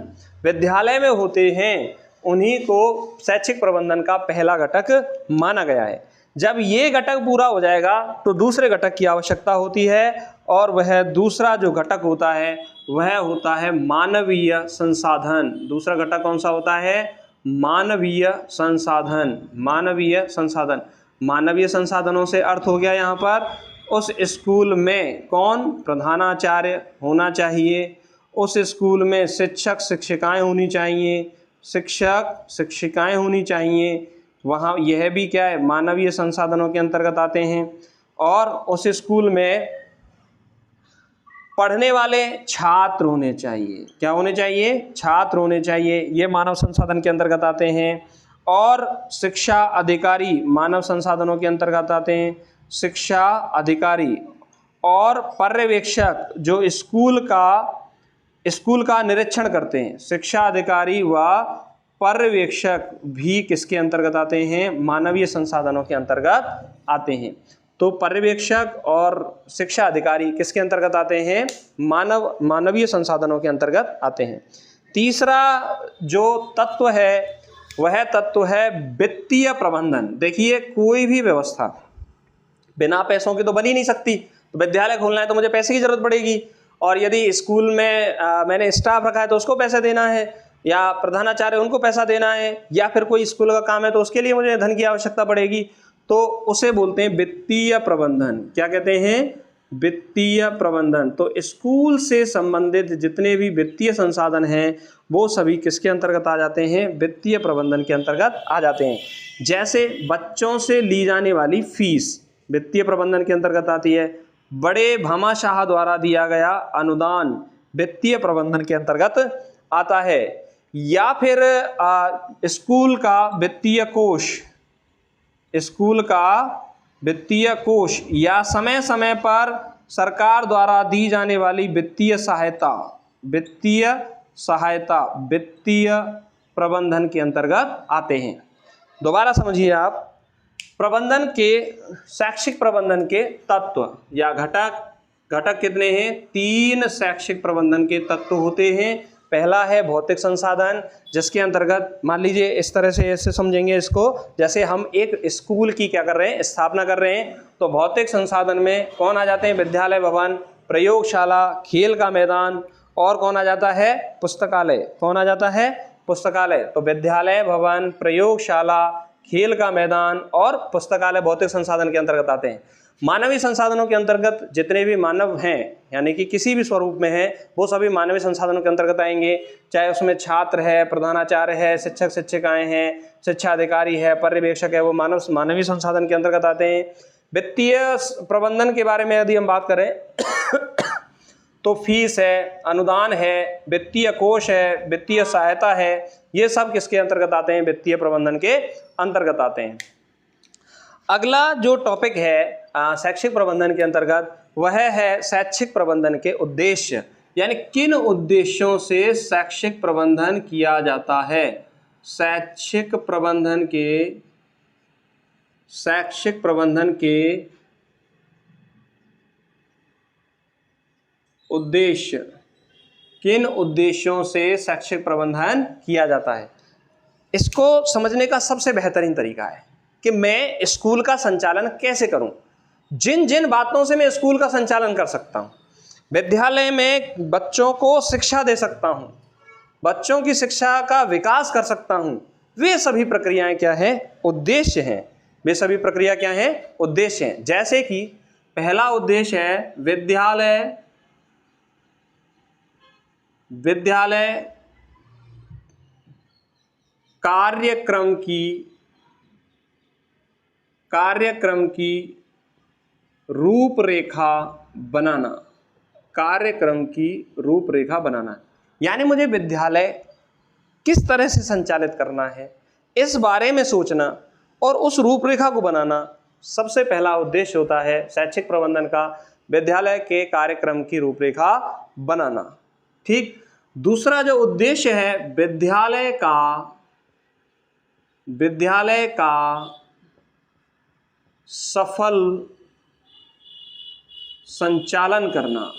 विद्यालय में होते हैं उन्हीं को शैक्षिक प्रबंधन का पहला घटक माना गया है। जब ये घटक पूरा हो जाएगा तो दूसरे घटक की आवश्यकता होती है, और वह दूसरा जो घटक होता है वह होता है मानवीय संसाधन। दूसरा घटक कौन सा होता है? मानवीय संसाधन। मानवीय संसाधन। मानवीय संसाधनों से अर्थ हो गया यहाँ पर उस स्कूल में कौन? प्रधानाचार्य होना चाहिए। उस स्कूल में शिक्षक शिक्षिकाएं होनी चाहिए। शिक्षक शिक्षिकाएं होनी चाहिए। वहाँ यह भी क्या है? मानवीय संसाधनों के अंतर्गत आते हैं। और उस स्कूल में पढ़ने वाले छात्र होने चाहिए। क्या होने चाहिए? छात्र होने चाहिए। ये मानव संसाधन के अंतर्गत आते हैं। और शिक्षा अधिकारी मानव संसाधनों के अंतर्गत आते हैं। शिक्षा अधिकारी और पर्यवेक्षक जो स्कूल का निरीक्षण करते हैं, शिक्षा अधिकारी व पर्यवेक्षक भी किसके अंतर्गत आते हैं? मानवीय संसाधनों के अंतर्गत आते हैं। तो पर्यवेक्षक और शिक्षा अधिकारी किसके अंतर्गत आते हैं? मानवीय संसाधनों के अंतर्गत आते हैं। तीसरा जो तत्व है वह तत्व है वित्तीय प्रबंधन। देखिए, कोई भी व्यवस्था बिना पैसों की तो बन ही नहीं सकती। तो विद्यालय खोलना है तो मुझे पैसे की जरूरत पड़ेगी, और यदि स्कूल में मैंने स्टाफ रखा है तो उसको पैसा देना है, या प्रधानाचार्य उनको पैसा देना है, या फिर कोई स्कूल का काम है तो उसके लिए मुझे धन की आवश्यकता पड़ेगी। तो उसे बोलते हैं वित्तीय प्रबंधन। क्या कहते हैं? वित्तीय प्रबंधन। तो स्कूल से संबंधित जितने भी वित्तीय संसाधन हैं वो सभी किसके अंतर्गत आ जाते हैं? वित्तीय प्रबंधन के अंतर्गत आ जाते हैं। जैसे बच्चों से ली जाने वाली फीस वित्तीय प्रबंधन के अंतर्गत आती है। बड़े भामाशाह द्वारा दिया गया अनुदान वित्तीय प्रबंधन के अंतर्गत आता है। या फिर स्कूल का वित्तीय कोष, या समय समय पर सरकार द्वारा दी जाने वाली वित्तीय सहायता वित्तीय प्रबंधन के अंतर्गत आते हैं। दोबारा समझिए आप, शैक्षिक प्रबंधन के तत्व या घटक कितने हैं? 3 शैक्षिक प्रबंधन के तत्व होते हैं। पहला है भौतिक संसाधन, जिसके अंतर्गत मान लीजिए इस तरह से ऐसे समझेंगे इसको, जैसे हम एक स्कूल की क्या कर रहे हैं? स्थापना कर रहे हैं। तो भौतिक संसाधन में कौन आ जाते हैं? विद्यालय भवन, प्रयोगशाला, खेल का मैदान, और कौन आ जाता है? पुस्तकालय। कौन आ जाता है? पुस्तकालय। तो विद्यालय भवन, प्रयोगशाला, खेल का मैदान और पुस्तकालय भौतिक संसाधन के अंतर्गत आते हैं। मानवीय संसाधनों के अंतर्गत जितने भी मानव हैं, यानी कि किसी भी स्वरूप में हैं, वो सभी मानवीय संसाधनों के अंतर्गत आएंगे। चाहे उसमें छात्र है, प्रधानाचार्य है, शिक्षक शिक्षिकाएं हैं, शिक्षा अधिकारी है, पर्यवेक्षक है, वो मानवीय संसाधन के अंतर्गत आते हैं। वित्तीय प्रबंधन के बारे में यदि हम बात करें तो फीस है, अनुदान है, वित्तीय कोष है, वित्तीय सहायता है, ये सब किसके अंतर्गत आते हैं? वित्तीय प्रबंधन के अंतर्गत आते हैं। अगला जो टॉपिक है शैक्षिक प्रबंधन के अंतर्गत, वह है शैक्षिक प्रबंधन के उद्देश्य, यानी किन उद्देश्यों से शैक्षिक प्रबंधन किया जाता है। शैक्षिक प्रबंधन के उद्देश्य, किन उद्देश्यों से शैक्षिक प्रबंधन किया जाता है। इसको समझने का सबसे बेहतरीन तरीका है कि मैं स्कूल का संचालन कैसे करूं। जिन जिन बातों से मैं स्कूल का संचालन कर सकता हूं, विद्यालय में बच्चों को शिक्षा दे सकता हूं, बच्चों की शिक्षा का विकास कर सकता हूं, वे सभी प्रक्रियाएं क्या हैं? उद्देश्य हैं। वे सभी प्रक्रिया क्या हैं? उद्देश्य हैं। जैसे कि पहला उद्देश्य है विद्यालय कार्यक्रम की रूपरेखा बनाना। यानी मुझे विद्यालय किस तरह से संचालित करना है, इस बारे में सोचना और उस रूपरेखा को बनाना सबसे पहला उद्देश्य होता है शैक्षिक प्रबंधन का। विद्यालय के कार्यक्रम की रूपरेखा बनाना। ठीक। दूसरा जो उद्देश्य है विद्यालय का सफल संचालन करना।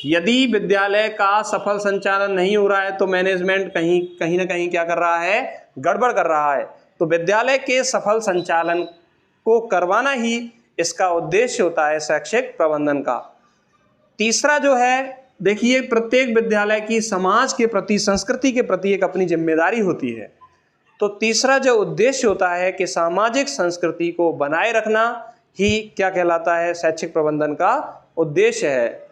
यदि विद्यालय का सफल संचालन नहीं हो रहा है तो मैनेजमेंट कहीं ना कहीं क्या कर रहा है? गड़बड़ कर रहा है। तो विद्यालय के सफल संचालन को करवाना ही इसका उद्देश्य होता है शैक्षिक प्रबंधन का। तीसरा जो है, देखिए, प्रत्येक विद्यालय की समाज के प्रति, संस्कृति के प्रति एक अपनी जिम्मेदारी होती है। तो तीसरा जो उद्देश्य होता है कि सामाजिक संस्कृति को बनाए रखना ही क्या कहलाता है? शैक्षिक प्रबंधन का उद्देश्य है।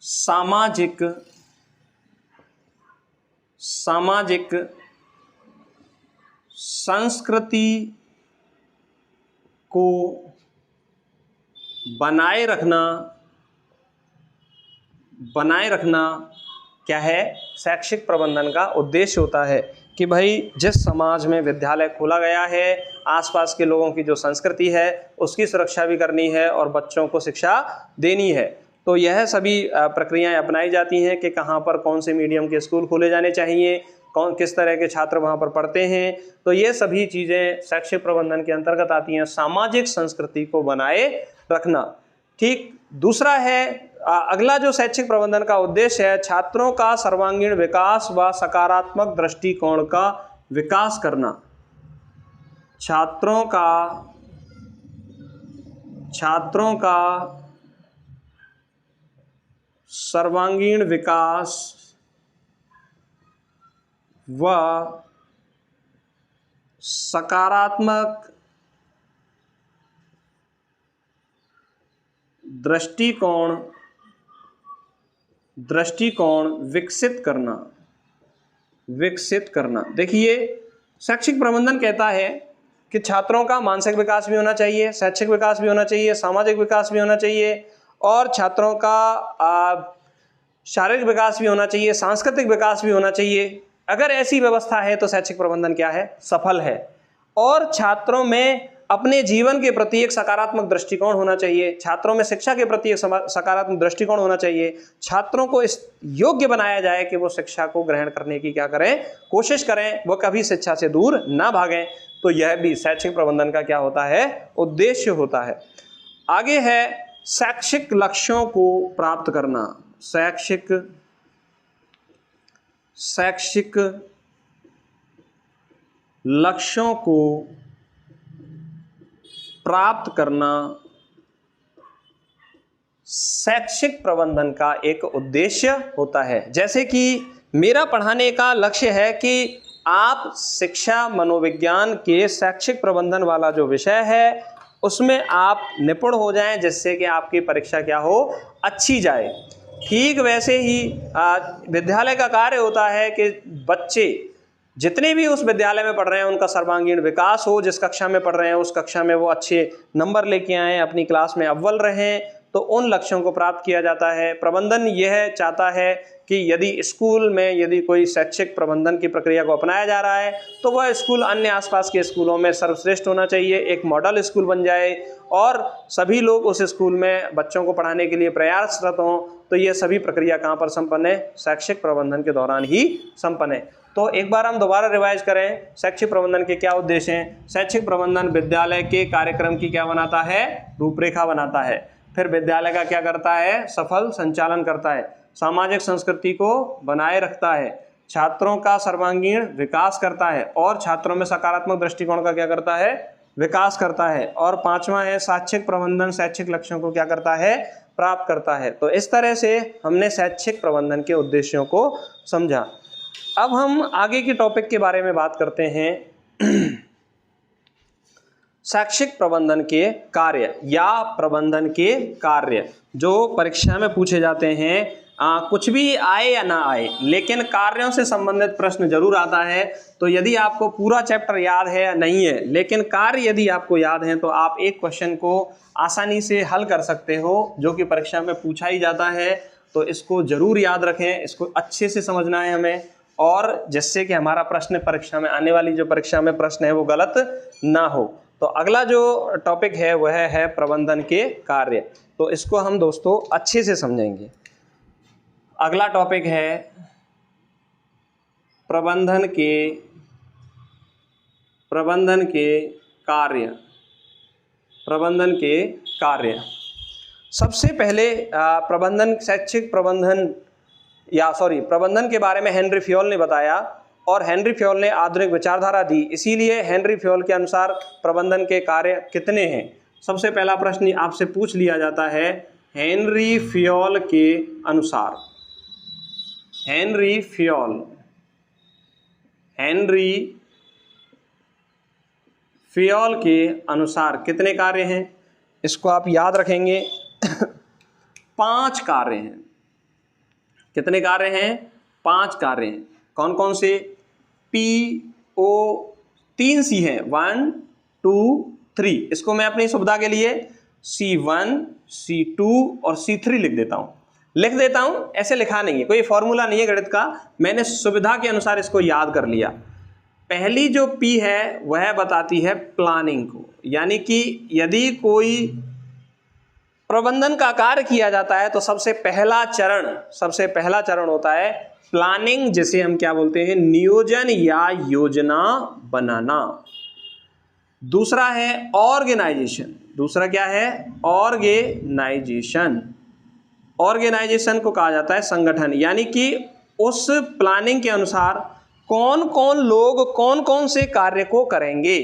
सामाजिक संस्कृति को बनाए रखना क्या है? शैक्षिक प्रबंधन का उद्देश्य होता है। कि भाई जिस समाज में विद्यालय खोला गया है, आसपास के लोगों की जो संस्कृति है उसकी सुरक्षा भी करनी है और बच्चों को शिक्षा देनी है। तो यह सभी प्रक्रियाएं अपनाई जाती हैं कि कहाँ पर कौन से मीडियम के स्कूल खोले जाने चाहिए, कौन किस तरह के छात्र वहाँ पर पढ़ते हैं। तो ये सभी चीज़ें शैक्षिक प्रबंधन के अंतर्गत आती हैं, सामाजिक संस्कृति को बनाए रखना। ठीक, दूसरा है अगला जो शैक्षिक प्रबंधन का उद्देश्य है, छात्रों का सर्वांगीण विकास व सकारात्मक दृष्टिकोण का विकास करना। छात्रों का सर्वांगीण विकास व सकारात्मक दृष्टिकोण विकसित करना। देखिए, शैक्षिक प्रबंधन कहता है कि छात्रों का मानसिक विकास भी होना चाहिए, शैक्षिक विकास भी होना चाहिए, सामाजिक विकास भी होना चाहिए और छात्रों का शारीरिक विकास भी होना चाहिए, सांस्कृतिक विकास भी होना चाहिए। अगर ऐसी व्यवस्था है तो शैक्षिक प्रबंधन क्या है? सफल है। और छात्रों में अपने जीवन के प्रति एक सकारात्मक दृष्टिकोण होना चाहिए, छात्रों में शिक्षा के प्रति एक सकारात्मक दृष्टिकोण होना चाहिए, छात्रों को इस योग्य बनाया जाए कि वो शिक्षा को ग्रहण करने की क्या करें? कोशिश करें, वो कभी शिक्षा से दूर ना भागें। तो यह भी शैक्षिक प्रबंधन का क्या होता है? उद्देश्य होता है। आगे है शैक्षिक लक्ष्यों को प्राप्त करना। शैक्षिक लक्ष्यों को प्राप्त करना शैक्षिक प्रबंधन का एक उद्देश्य होता है। जैसे कि मेरा पढ़ाने का लक्ष्य है कि आप शिक्षा मनोविज्ञान के शैक्षिक प्रबंधन वाला जो विषय है उसमें आप निपुण हो जाएं, जिससे कि आपकी परीक्षा क्या हो? अच्छी जाए। ठीक वैसे ही विद्यालय का कार्य होता है कि बच्चे जितने भी उस विद्यालय में पढ़ रहे हैं उनका सर्वांगीण विकास हो, जिस कक्षा में पढ़ रहे हैं उस कक्षा में वो अच्छे नंबर लेके आएँ, अपनी क्लास में अव्वल रहें। तो उन लक्ष्यों को प्राप्त किया जाता है। प्रबंधन यह चाहता है कि यदि स्कूल में यदि कोई शैक्षिक प्रबंधन की प्रक्रिया को अपनाया जा रहा है तो वह स्कूल अन्य आसपास के स्कूलों में सर्वश्रेष्ठ होना चाहिए, एक मॉडल स्कूल बन जाए और सभी लोग उस स्कूल में बच्चों को पढ़ाने के लिए प्रयासरत हों। तो ये सभी प्रक्रिया कहाँ पर संपन्न है? शैक्षिक प्रबंधन के दौरान ही संपन्न है। तो एक बार हम दोबारा रिवाइज करें, शैक्षिक प्रबंधन के क्या उद्देश्य हैं? शैक्षिक प्रबंधन विद्यालय के कार्यक्रम की क्या बनाता है? रूपरेखा बनाता है। फिर विद्यालय का क्या करता है? सफल संचालन करता है। सामाजिक संस्कृति को बनाए रखता है, छात्रों का सर्वांगीण विकास करता है और छात्रों में सकारात्मक दृष्टिकोण का क्या करता है? विकास करता है। और पांचवा है शैक्षिक प्रबंधन शैक्षिक लक्ष्यों को क्या करता है? प्राप्त करता है। तो इस तरह से हमने शैक्षिक प्रबंधन के उद्देश्यों को समझा। अब हम आगे के टॉपिक के बारे में बात करते हैं, शैक्षिक प्रबंधन के कार्य या प्रबंधन के कार्य जो परीक्षा में पूछे जाते हैं। कुछ भी आए या ना आए, लेकिन कार्यों से संबंधित प्रश्न जरूर आता है। तो यदि आपको पूरा चैप्टर याद है या नहीं है, लेकिन कार्य यदि आपको याद है तो आप एक क्वेश्चन को आसानी से हल कर सकते हो, जो कि परीक्षा में पूछा ही जाता है। तो इसको जरूर याद रखें, इसको अच्छे से समझना है हमें, और जिससे कि हमारा प्रश्न परीक्षा में आने वाली जो परीक्षा में प्रश्न है वो गलत ना हो। तो अगला जो टॉपिक है वह है प्रबंधन के कार्य। तो इसको हम दोस्तों अच्छे से समझेंगे। अगला टॉपिक है प्रबंधन के कार्य। सबसे पहले प्रबंधन के बारे में हेनरी फ्योल ने बताया, और हेनरी फ्योल ने आधुनिक विचारधारा दी। इसीलिए हेनरी फ्योल के अनुसार प्रबंधन के कार्य कितने हैं? सबसे पहला प्रश्न आपसे पूछ लिया जाता है, हेनरी फ्योल के अनुसार कितने कार्य हैं? इसको आप याद रखेंगे। 5 कार्य हैं। कितने कार्य हैं? 5 कार्य हैं। कौन कौन से? PO 3 C हैं, 1 2 3। इसको मैं अपनी सुविधा के लिए C1 C2 और C3 लिख देता हूं। ऐसे लिखा नहीं है, कोई फॉर्मूला नहीं है गणित का, मैंने सुविधा के अनुसार इसको याद कर लिया। पहली जो पी है वह बताती है प्लानिंग को, यानी कि यदि कोई प्रबंधन का कार्य किया जाता है तो सबसे पहला चरण होता है प्लानिंग, जिसे हम क्या बोलते हैं, नियोजन या योजना बनाना। दूसरा है ऑर्गेनाइजेशन। दूसरा क्या है? ऑर्गेनाइजेशन। ऑर्गेनाइजेशन को कहा जाता है संगठन, यानी कि उस प्लानिंग के अनुसार कौन कौन लोग कौन कौन से कार्य को करेंगे,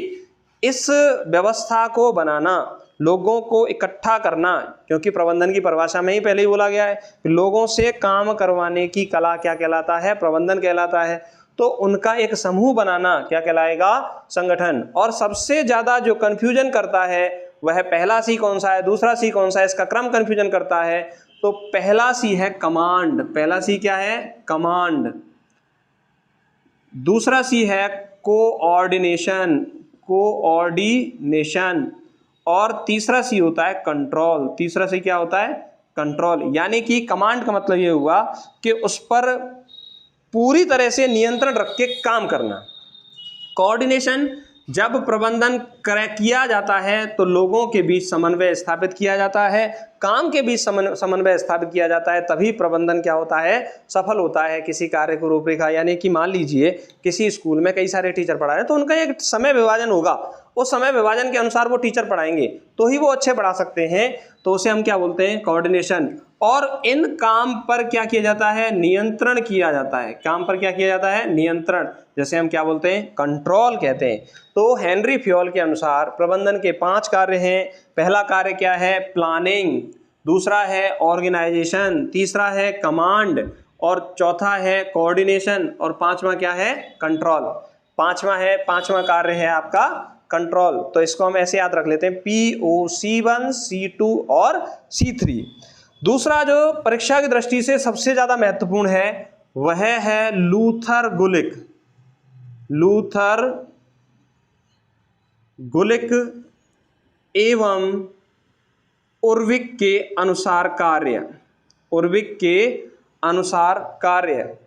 इस व्यवस्था को बनाना, लोगों को इकट्ठा करना, क्योंकि प्रबंधन की परिभाषा में ही पहले ही बोला गया है कि लोगों से काम करवाने की कला क्या कहलाता है? प्रबंधन कहलाता है। तो उनका एक समूह बनाना क्या कहलाएगा? संगठन। और सबसे ज्यादा जो कंफ्यूजन करता है वह पहला सी कौन सा है, दूसरा सी कौन सा है, इसका क्रम कंफ्यूजन करता है। तो पहला सी है कमांड। पहला सी क्या है? कमांड। दूसरा सी है कोऑर्डिनेशन। और तीसरा सी होता है कंट्रोल। तीसरा सी क्या होता है? कंट्रोल। यानी कि कमांड का मतलब ये हुआ कि उस पर पूरी तरह से नियंत्रण रख के काम करना। कोऑर्डिनेशन, जब प्रबंधन किया जाता है तो लोगों के बीच समन्वय स्थापित किया जाता है, काम के बीच समन्वय स्थापित किया जाता है, तभी प्रबंधन क्या होता है? सफल होता है। किसी कार्य को रूपरेखा, यानी कि मान लीजिए किसी स्कूल में कई सारे टीचर पढ़ा रहे हैं तो उनका एक समय विभाजन होगा, उस समय विभाजन के अनुसार वो टीचर पढ़ाएंगे तो ही वो अच्छे पढ़ा सकते हैं, तो उसे हम क्या बोलते हैं? कोऑर्डिनेशन। और इन काम पर क्या किया जाता है? नियंत्रण किया जाता है। काम पर क्या किया जाता है? नियंत्रण, जैसे हम क्या बोलते हैं? कंट्रोल कहते हैं। तो हेनरी फ्योल के अनुसार प्रबंधन के 5 कार्य हैं। पहला कार्य क्या है? प्लानिंग। दूसरा है ऑर्गेनाइजेशन। तीसरा है कमांड। और चौथा है कोऑर्डिनेशन। और पांचवा क्या है? कंट्रोल। पांचवा कार्य है आपका कंट्रोल। तो इसको हम ऐसे याद रख लेते हैं, POC1, C2 और C3। दूसरा जो परीक्षा की दृष्टि से सबसे ज्यादा महत्वपूर्ण है वह है लूथर गुलिक एवं उर्विक के अनुसार कार्य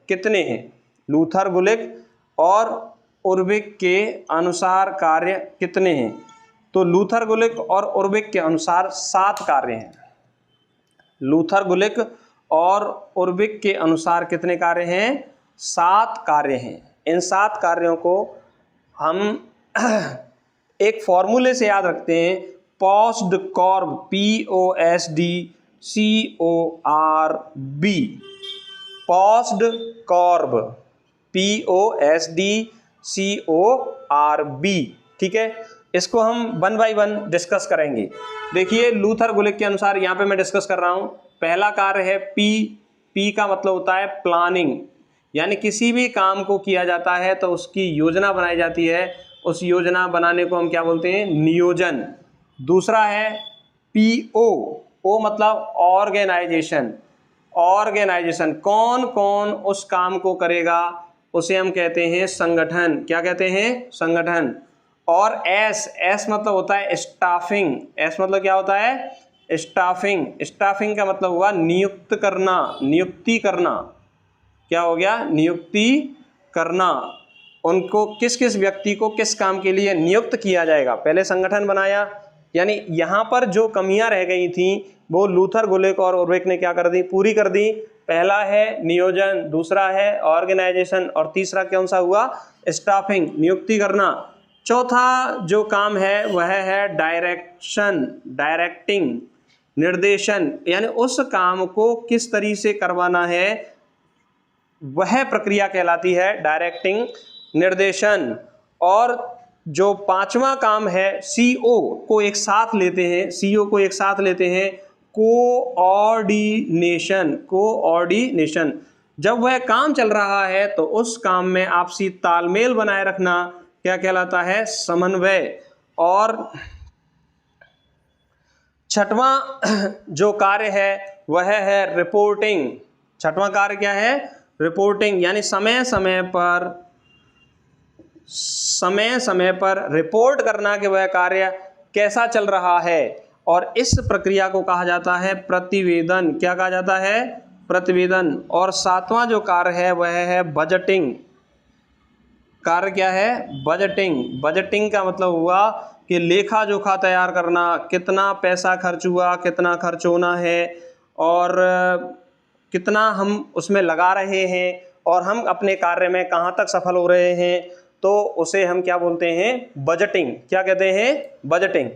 कितने हैं? लूथर गुलिक और उर्विक के अनुसार कार्य कितने हैं? तो लूथर गुलिक और उर्विक के अनुसार 7 कार्य हैं। लूथर गुलिक और उर्विक के अनुसार कितने कार्य हैं? 7 कार्य हैं। इन 7 कार्यों को हम एक फॉर्मूले से याद रखते हैं, पोस्डकॉर्ब, POSDCORB। पोस्डकॉर्ब, POSDCORB। ठीक है, इसको हम 1 बाय 1 डिस्कस करेंगे। देखिए, लूथर गुलिक के अनुसार यहाँ पे मैं डिस्कस कर रहा हूँ। पहला कार्य है P का मतलब होता है प्लानिंग, यानी किसी भी काम को किया जाता है तो उसकी योजना बनाई जाती है, उस योजना बनाने को हम क्या बोलते हैं? नियोजन। दूसरा है PO मतलब ऑर्गेनाइजेशन। कौन कौन उस काम को करेगा उसे हम कहते हैं संगठन। क्या कहते हैं? संगठन। और S मतलब होता है स्टाफिंग। S मतलब क्या होता है? स्टाफिंग का मतलब हुआ नियुक्ति करना। क्या हो गया? नियुक्ति करना। उनको किस किस व्यक्ति को किस काम के लिए नियुक्त किया जाएगा, पहले संगठन बनाया। यानी यहाँ पर जो कमियां रह गई थी वो लूथर गुलिक और उर्विक ने क्या कर दी? पूरी कर दी। पहला है नियोजन, दूसरा है ऑर्गेनाइजेशन और तीसरा कौन सा हुआ? स्टाफिंग, नियुक्ति करना। चौथा जो काम है वह है डायरेक्टिंग, निर्देशन, यानी उस काम को किस तरीके से करवाना है वह प्रक्रिया कहलाती है डायरेक्टिंग, निर्देशन। और जो 5वां काम है CO को एक साथ लेते हैं, कोऑर्डिनेशन। जब वह काम चल रहा है तो उस काम में आपसी तालमेल बनाए रखना क्या कहलाता है? समन्वय। और 6वां जो कार्य है वह है रिपोर्टिंग। 6वां कार्य क्या है? रिपोर्टिंग, यानी समय समय पर रिपोर्ट करना कि वह कार्य कैसा चल रहा है, और इस प्रक्रिया को कहा जाता है प्रतिवेदन। क्या कहा जाता है? प्रतिवेदन। और 7वां जो कार्य है वह है बजटिंग। कार्य क्या है? बजटिंग। बजटिंग का मतलब हुआ कि लेखा जोखा तैयार करना, कितना पैसा खर्च हुआ, कितना खर्च होना है और कितना हम उसमें लगा रहे हैं और हम अपने कार्य में कहाँ तक सफल हो रहे हैं, तो उसे हम क्या बोलते हैं? बजटिंग। क्या कहते हैं? बजटिंग।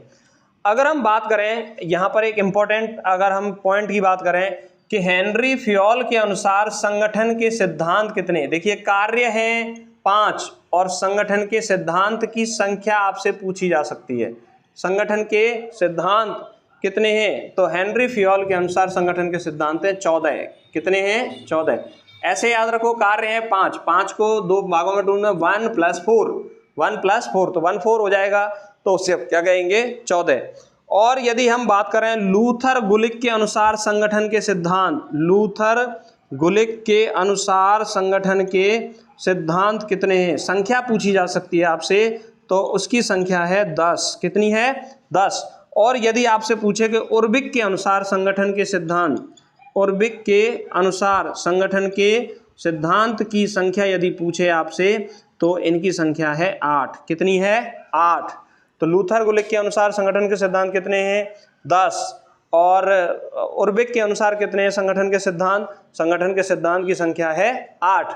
अगर हम बात करें यहाँ पर एक इम्पोर्टेंट अगर हम पॉइंट की बात करें कि हेनरी फ्योल के अनुसार संगठन के सिद्धांत कितने? देखिए कार्य हैं 5 और संगठन के सिद्धांत की संख्या आपसे पूछी जा सकती है। संगठन के सिद्धांत कितने हैं? तो हेनरी फ्योल के अनुसार संगठन के सिद्धांत हैं 14। कितने हैं? 14। ऐसे याद रखो कार्य हैं 5, 5 को 2 भागों में ढूंढना, 1 + 4, 1 + 4 तो 1 4 हो जाएगा, तो उससे क्या कहेंगे? 14। और यदि हम बात करें लूथर गुलिक के अनुसार संगठन के सिद्धांत, लूथर गुलिक के अनुसार संगठन के सिद्धांत कितने हैं? संख्या पूछी जा सकती है आपसे, तो उसकी संख्या है 10। कितनी है? 10। और यदि आपसे पूछे कि उर्बिक के अनुसार संगठन के सिद्धांत, उर्बिक के अनुसार संगठन के सिद्धांत की संख्या यदि पूछे आपसे, तो इनकी संख्या है 8। कितनी है? 8। तो लूथर गुलिक के अनुसार संगठन के सिद्धांत कितने हैं? 10। और उर्बिक के अनुसार कितने हैं संगठन के सिद्धांत? संगठन के सिद्धांत की संख्या है 8।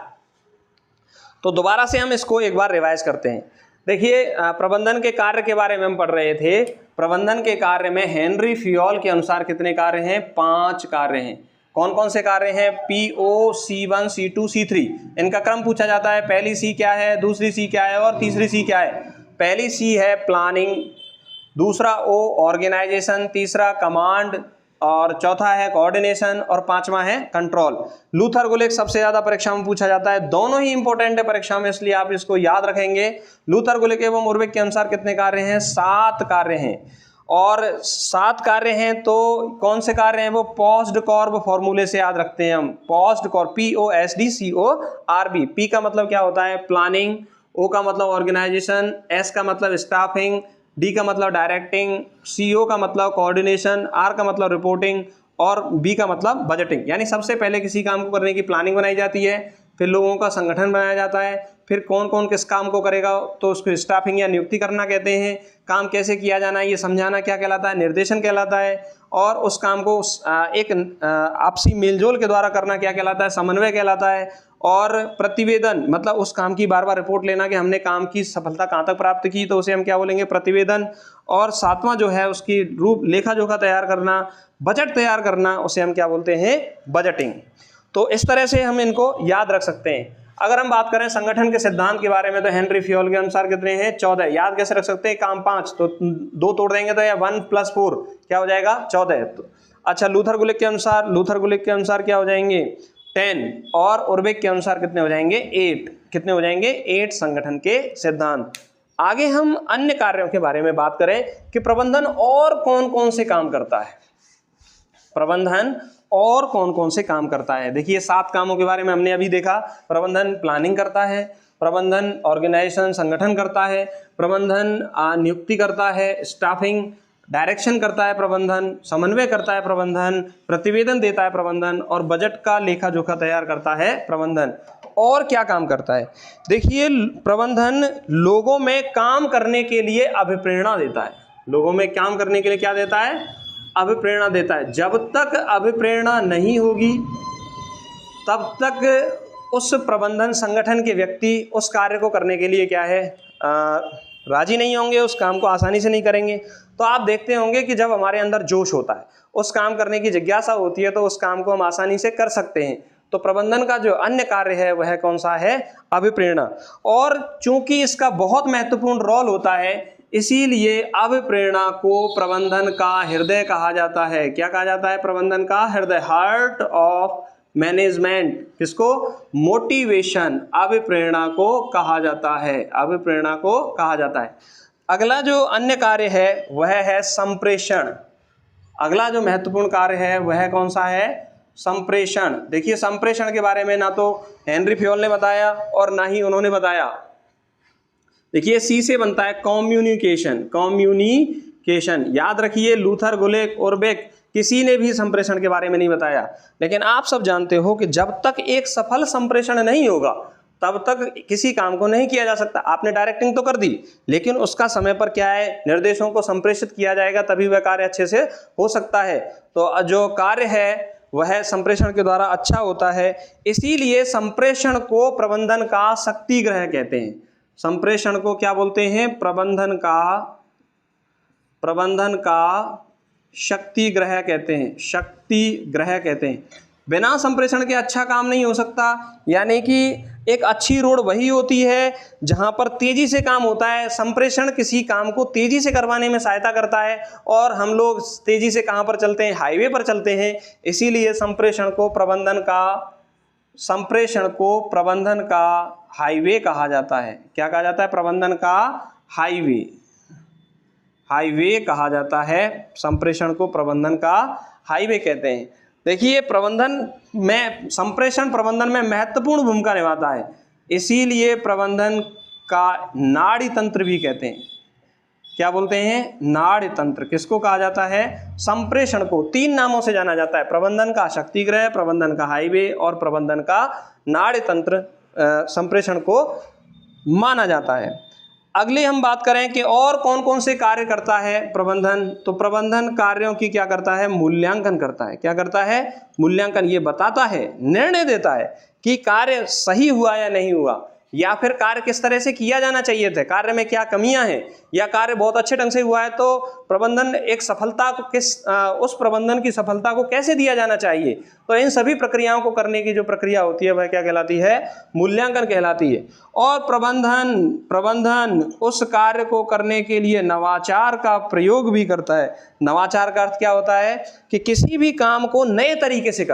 तो दोबारा से हम इसको एक बार रिवाइज करते हैं। देखिए प्रबंधन के कार्य के बारे में हम पढ़ रहे थे। प्रबंधन के कार्य में हेनरी फ्योल के अनुसार कितने कार्य हैं? 5 कार्य हैं। कौन कौन से कार्य हैं? PO, C1, C2, C3। इनका क्रम पूछा जाता है। पहली C क्या है, दूसरी C क्या है और तीसरी C क्या है? पहली C है प्लानिंग, दूसरा O ऑर्गेनाइजेशन, तीसरा कमांड और चौथा है कोऑर्डिनेशन और पांचवा है कंट्रोल। लूथर गुलिक सबसे ज्यादा परीक्षा में पूछा जाता है। दोनों ही इंपॉर्टेंट है परीक्षा में, इसलिए आप इसको याद रखेंगे। लूथर गुलिक एवं उर्बिक के अनुसार कितने कार्य हैं? 7 कार्य हैं। और 7 कार्य हैं तो कौन से कार्य हैं? वो पोस्ड कॉर्ब फॉर्मूले से याद रखते हैं हम। Posed कॉर्ब, POSDCORB। P का मतलब क्या होता है? प्लानिंग, O का मतलब ऑर्गेनाइजेशन, S का मतलब स्टाफिंग, D का मतलब डायरेक्टिंग, CO का मतलब कोऑर्डिनेशन, R का मतलब रिपोर्टिंग और B का मतलब बजटिंग। यानी सबसे पहले किसी काम को करने की प्लानिंग बनाई जाती है, फिर लोगों का संगठन बनाया जाता है, फिर कौन कौन किस काम को करेगा तो उसको स्टाफिंग या नियुक्ति करना कहते हैं। काम कैसे किया जाना है ये समझाना क्या कहलाता है? निर्देशन कहलाता है। और उस काम को एक आपसी मेलजोल के द्वारा करना क्या कहलाता है? समन्वय कहलाता है। और प्रतिवेदन मतलब उस काम की बार बार रिपोर्ट लेना कि हमने काम की सफलता कहाँ तक प्राप्त की, तो उसे हम क्या बोलेंगे? प्रतिवेदन। और 7वां जो है उसकी रूप लेखा जोखा तैयार करना, बजट तैयार करना, उसे हम क्या बोलते हैं? बजटिंग। तो इस तरह से हम इनको याद रख सकते हैं। अगर हम बात करें संगठन के सिद्धांत के बारे में तो हेनरी फ्योल के अनुसार कितने हैं? 14। याद कैसे रख सकते हैं? काम 5 तो 2 तोड़ देंगे तो या 1 + 4 क्या हो जाएगा? 14। तो अच्छा लूथर गुलिक के अनुसार क्या हो जाएंगे? 10। और उर्बिक के अनुसार कितने हो जाएंगे? 8। कितने हो जाएंगे? 8 संगठन के सिद्धांत। आगे हम अन्य कार्यों के बारे में बात करें कि प्रबंधन और कौन कौन से काम करता है। प्रबंधन और कौन कौन से काम करता है? देखिए 7 कामों के बारे में हमने अभी देखा। प्रबंधन प्लानिंग करता है, प्रबंधन ऑर्गेनाइजेशन संगठन करता है, प्रबंधन नियुक्ति करता है, स्टाफिंग डायरेक्शन करता है, प्रबंधन समन्वय करता है, प्रबंधन प्रतिवेदन देता है, प्रबंधन और बजट का लेखा जोखा तैयार करता है प्रबंधन। और क्या काम करता है? देखिए प्रबंधन लोगों में काम करने के लिए अभिप्रेरणा देता है। लोगों में काम करने के लिए क्या देता है? अभिप्रेरणा देता है। जब तक अभिप्रेरणा नहीं होगी तब तक उस प्रबंधन संगठन के व्यक्ति उस कार्य को करने के लिए क्या है? राजी नहीं होंगे, उस काम को आसानी से नहीं करेंगे। तो आप देखते होंगे कि जब हमारे अंदर जोश होता है, उस काम करने की जिज्ञासा होती है, तो उस काम को हम आसानी से कर सकते हैं। तो प्रबंधन का जो अन्य कार्य है वह कौन सा है? अभिप्रेरणा। और चूंकि इसका बहुत महत्वपूर्ण रोल होता है, इसीलिए अभिप्रेरणा को प्रबंधन का हृदय कहा जाता है। क्या कहा जाता है? प्रबंधन का हृदय, हार्ट ऑफ मैनेजमेंट। किसको? मोटिवेशन। अभिप्रेरणा को कहा जाता है, अभिप्रेरणा को कहा जाता है। अगला जो अन्य कार्य है वह है संप्रेषण। अगला जो महत्वपूर्ण कार्य है वह कौन सा है? संप्रेषण। देखिए संप्रेषण के बारे में ना तो हेनरी फ्योल ने बताया और ना ही उन्होंने बताया। देखिए सी से बनता है कम्युनिकेशन। कम्युनिकेशन याद रखिए, लूथर गुलिक उर्बिक किसी ने भी संप्रेषण के बारे में नहीं बताया। लेकिन आप सब जानते हो कि जब तक एक सफल संप्रेषण नहीं होगा तब तक किसी काम को नहीं किया जा सकता। आपने डायरेक्टिंग तो कर दी, लेकिन उसका समय पर क्या है, निर्देशों को संप्रेषित किया जाएगा, तभी वह कार्य अच्छे से हो सकता है। तो जो कार्य है वह संप्रेषण के द्वारा अच्छा होता है। इसीलिए संप्रेषण को प्रबंधन का शक्ति ग्रह कहते हैं। संप्रेषण को क्या बोलते हैं, प्रबंधन का शक्ति ग्रह कहते हैं, शक्ति ग्रह कहते हैं। बिना संप्रेषण के अच्छा काम नहीं हो सकता। यानी कि एक अच्छी रोड वही होती है जहां पर तेजी से काम होता है। संप्रेषण किसी काम को तेजी से करवाने में सहायता करता है, और हम लोग तेजी से कहां पर चलते हैं, हाईवे पर चलते हैं। इसीलिए संप्रेषण को प्रबंधन का हाईवे कहा जाता है। क्या कहा जाता है, प्रबंधन का हाईवे कहा जाता है। संप्रेषण को प्रबंधन का हाईवे कहते हैं। देखिए, संप्रेषण प्रबंधन में महत्वपूर्ण भूमिका निभाता है। इसीलिए प्रबंधन का नाड़ी तंत्र भी कहते हैं। क्या बोलते हैं, नाड़ी तंत्र। किसको कहा जाता है, संप्रेषण को 3 नामों से जाना जाता है, प्रबंधन का शक्ति ग्रह, प्रबंधन का हाईवे और प्रबंधन का नाड़ी तंत्र संप्रेषण को माना जाता है। अगली हम बात करें कि और कौन कौन से कार्य करता है प्रबंधन, तो प्रबंधन कार्यों की क्या करता है, मूल्यांकन करता है। क्या करता है, मूल्यांकन। ये बताता है, निर्णय देता है कि कार्य सही हुआ या नहीं हुआ, या फिर कार्य किस तरह से किया जाना चाहिए थे, कार्य में क्या कमियां हैं, या कार्य बहुत अच्छे ढंग से हुआ है तो प्रबंधन एक सफलता को उस प्रबंधन की सफलता को कैसे दिया जाना चाहिए। तो इन सभी प्रक्रियाओं को करने की जो प्रक्रिया होती है वह क्या कहलाती है, मूल्यांकन कहलाती है। और प्रबंधन उस कार्य को करने के लिए नवाचार का प्रयोग भी करता है। नवाचार का अर्थ क्या होता है कि किसी भी काम को नए तरीके से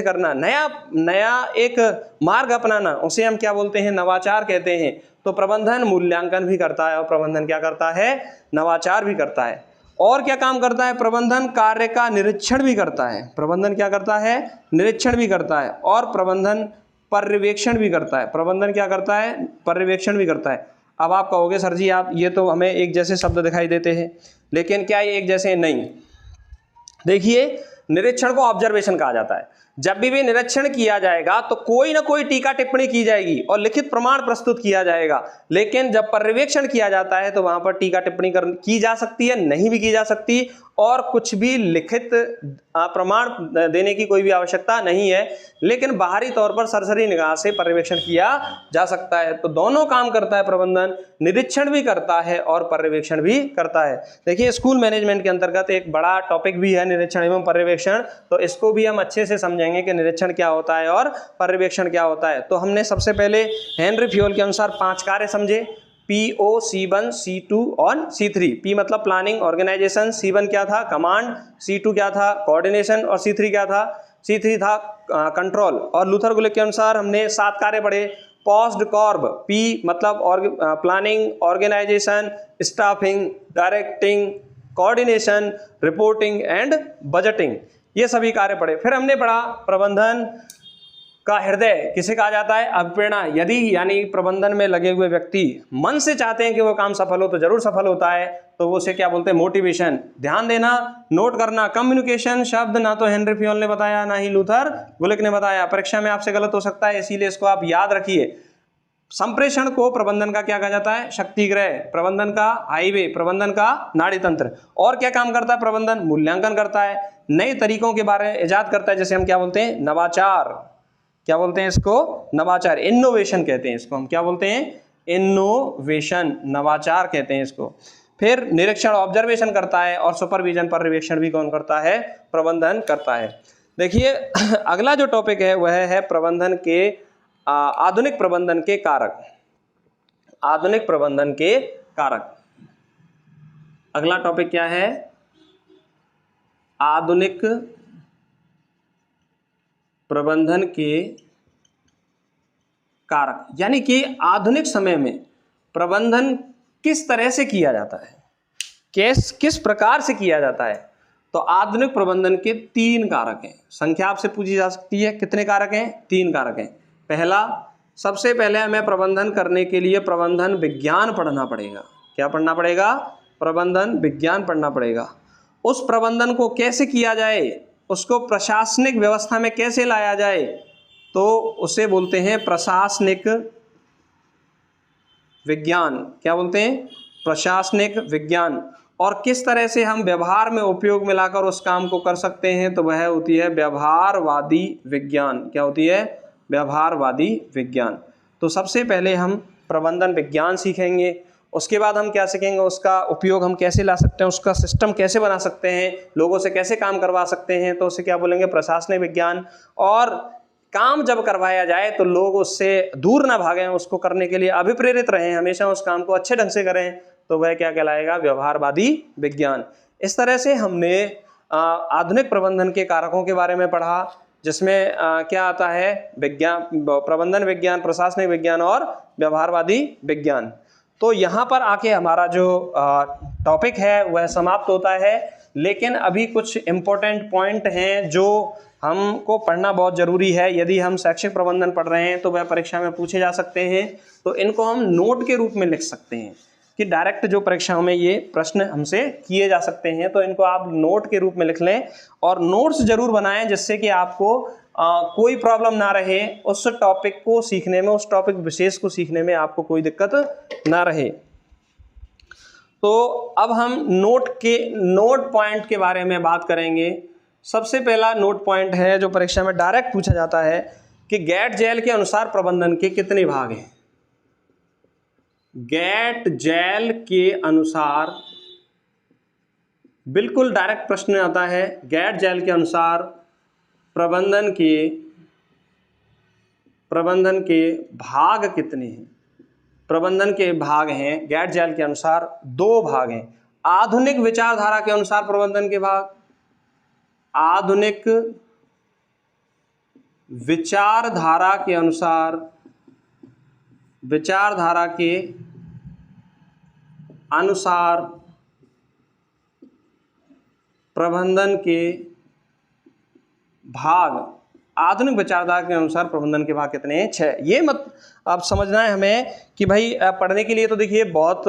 करना, नया एक मार्ग अपनाना, उसे हम क्या बोलते हैं, नवाचार कहते हैं। तो प्रबंधन मूल्यांकन भी करता है, और प्रबंधन क्या करता है, नवाचार भी करता है। और क्या काम करता है, प्रबंधन कार्य का निरीक्षण भी करता है। प्रबंधन क्या करता है, निरीक्षण भी करता है, और प्रबंधन पर्यवेक्षण भी करता है। प्रबंधन क्या करता है, पर्यवेक्षण भी करता है। अब आप कहोगे सर जी, आप ये तो हमें एक जैसे शब्द दिखाई देते हैं, लेकिन क्या ये एक जैसे नहीं। देखिए, निरीक्षण को ऑब्जर्वेशन कहा जाता है। जब भी निरीक्षण किया जाएगा तो कोई ना कोई टीका टिप्पणी की जाएगी और लिखित प्रमाण प्रस्तुत किया जाएगा। लेकिन जब पर्यवेक्षण किया जाता है तो वहां पर टीका टिप्पणी की जा सकती है, नहीं भी की जा सकती, और कुछ भी लिखित प्रमाण देने की कोई भी आवश्यकता नहीं है। लेकिन बाहरी तौर पर सरसरी निगाह से पर्यवेक्षण किया जा सकता है। तो दोनों काम करता है प्रबंधन, निरीक्षण भी करता है और पर्यवेक्षण भी करता है। देखिए, स्कूल मैनेजमेंट के अंतर्गत एक बड़ा टॉपिक भी है निरीक्षण एवं पर्यवेक्षण, तो इसको भी हम अच्छे से समझेंगे कि निरीक्षण क्या होता है और पर्यवेक्षण क्या होता है। तो हमने सबसे पहले हेनरी फ्योल के अनुसार 5 कार्य समझे, PO, C1, C2 और C3। P मतलब प्लानिंग ऑर्गेनाइजेशन, C1 क्या था, कमांड, C2 क्या था, कोऑर्डिनेशन, और C3 क्या था, C3 था कंट्रोल। और लूथर गुलिक के अनुसार हमने 7 कार्य पढ़े। पोस्ट कॉर्ब, P मतलब planning, organisation, staffing, directing, coordination, reporting and budgeting, ये सभी कार्य पढ़े। फिर हमने पढ़ा प्रबंधन का हृदय किसे कहा जाता है, अभिप्रेरणा। यदि यानी प्रबंधन में लगे हुए व्यक्ति मन से चाहते हैं कि वो काम सफल हो तो जरूर सफल होता है, तो वो उसे क्या बोलते हैं, मोटिवेशन। ध्यान देना, नोट करना, कम्युनिकेशन शब्द ना तो हेनरी फ्योल ने बताया ना ही लूथर गुलिक ने बताया, परीक्षा में आपसे गलत हो सकता है, इसीलिए इसको आप याद रखिए। संप्रेषण को प्रबंधन का क्या कहा जाता है, शक्ति ग्रह, प्रबंधन का हाईवे, प्रबंधन का नाड़ी तंत्र। और क्या काम करता है प्रबंधन, मूल्यांकन करता है, नए तरीकों के बारे में इजाद करता है, जैसे हम क्या बोलते हैं, नवाचार। क्या बोलते हैं इसको, नवाचार, इनोवेशन कहते हैं इसको हम, क्या बोलते हैं, इनोवेशन, नवाचार कहते हैं इसको। फिर निरीक्षण ऑब्जर्वेशन करता है, और सुपरविजन पर्यवेक्षण भी कौन करता है, प्रबंधन करता है। देखिए, अगला जो टॉपिक है वह है प्रबंधन के आधुनिक प्रबंधन के कारक। आधुनिक प्रबंधन के कारक, अगला टॉपिक क्या है, आधुनिक प्रबंधन के कारक। यानी कि आधुनिक समय में प्रबंधन किस तरह से किया जाता है, किस प्रकार से किया जाता है। तो आधुनिक प्रबंधन के 3 कारक हैं। संख्या आपसे पूछी जा सकती है, कितने कारक हैं, 3 कारक हैं। पहला, सबसे पहले हमें प्रबंधन करने के लिए प्रबंधन विज्ञान पढ़ना पड़ेगा। क्या पढ़ना पड़ेगा, प्रबंधन विज्ञान पढ़ना पड़ेगा। उस प्रबंधन को कैसे किया जाए, उसको प्रशासनिक व्यवस्था में कैसे लाया जाए, तो उसे बोलते हैं प्रशासनिक विज्ञान। क्या बोलते हैं? प्रशासनिक विज्ञान। और किस तरह से हम व्यवहार में उपयोग में लाकर उस काम को कर सकते हैं, तो वह होती है व्यवहारवादी विज्ञान। क्या होती है? व्यवहारवादी विज्ञान। तो सबसे पहले हम प्रबंधन विज्ञान सीखेंगे, उसके बाद हम क्या सीखेंगे, उसका उपयोग हम कैसे ला सकते हैं, उसका सिस्टम कैसे बना सकते हैं, लोगों से कैसे काम करवा सकते हैं, तो उसे क्या बोलेंगे? प्रशासनिक विज्ञान। और काम जब करवाया जाए तो लोग उससे दूर ना भागें, उसको करने के लिए अभिप्रेरित रहें, हमेशा उस काम को अच्छे ढंग से करें, तो वह क्या कहलाएगा? व्यवहारवादी विज्ञान। इस तरह से हमने आधुनिक प्रबंधन के कारकों के बारे में पढ़ा, जिसमें क्या आता है? विज्ञान, प्रबंधन विज्ञान, प्रशासनिक विज्ञान और व्यवहारवादी विज्ञान। तो यहाँ पर आके हमारा जो टॉपिक है वह समाप्त होता है, लेकिन अभी कुछ इम्पोर्टेंट पॉइंट हैं जो हमको पढ़ना बहुत ज़रूरी है। यदि हम शैक्षिक प्रबंधन पढ़ रहे हैं तो वह परीक्षा में पूछे जा सकते हैं, तो इनको हम नोट के रूप में लिख सकते हैं कि डायरेक्ट जो परीक्षाओं में ये प्रश्न हमसे किए जा सकते हैं, तो इनको आप नोट के रूप में लिख लें और नोट्स जरूर बनाएं, जिससे कि आपको कोई प्रॉब्लम ना रहे उस टॉपिक को सीखने में, उस टॉपिक विशेष को सीखने में आपको कोई दिक्कत ना रहे। तो अब हम नोट पॉइंट के बारे में बात करेंगे। सबसे पहला नोट पॉइंट है जो परीक्षा में डायरेक्ट पूछा जाता है कि गेट जेल के अनुसार प्रबंधन के कितने भाग हैं? गेट जेल के अनुसार बिल्कुल डायरेक्ट प्रश्न आता है, गेट जेल के अनुसार प्रबंधन के भाग कितने हैं? प्रबंधन के भाग हैं गेट जेल के अनुसार 2 भाग हैं। आधुनिक विचारधारा के अनुसार प्रबंधन के भाग, आधुनिक विचारधारा के अनुसार प्रबंधन के भाग, आधुनिक विचारधारा के अनुसार प्रबंधन के भाग कितने हैं? 6। ये मत अब समझना है हमें कि भाई पढ़ने के लिए तो देखिए बहुत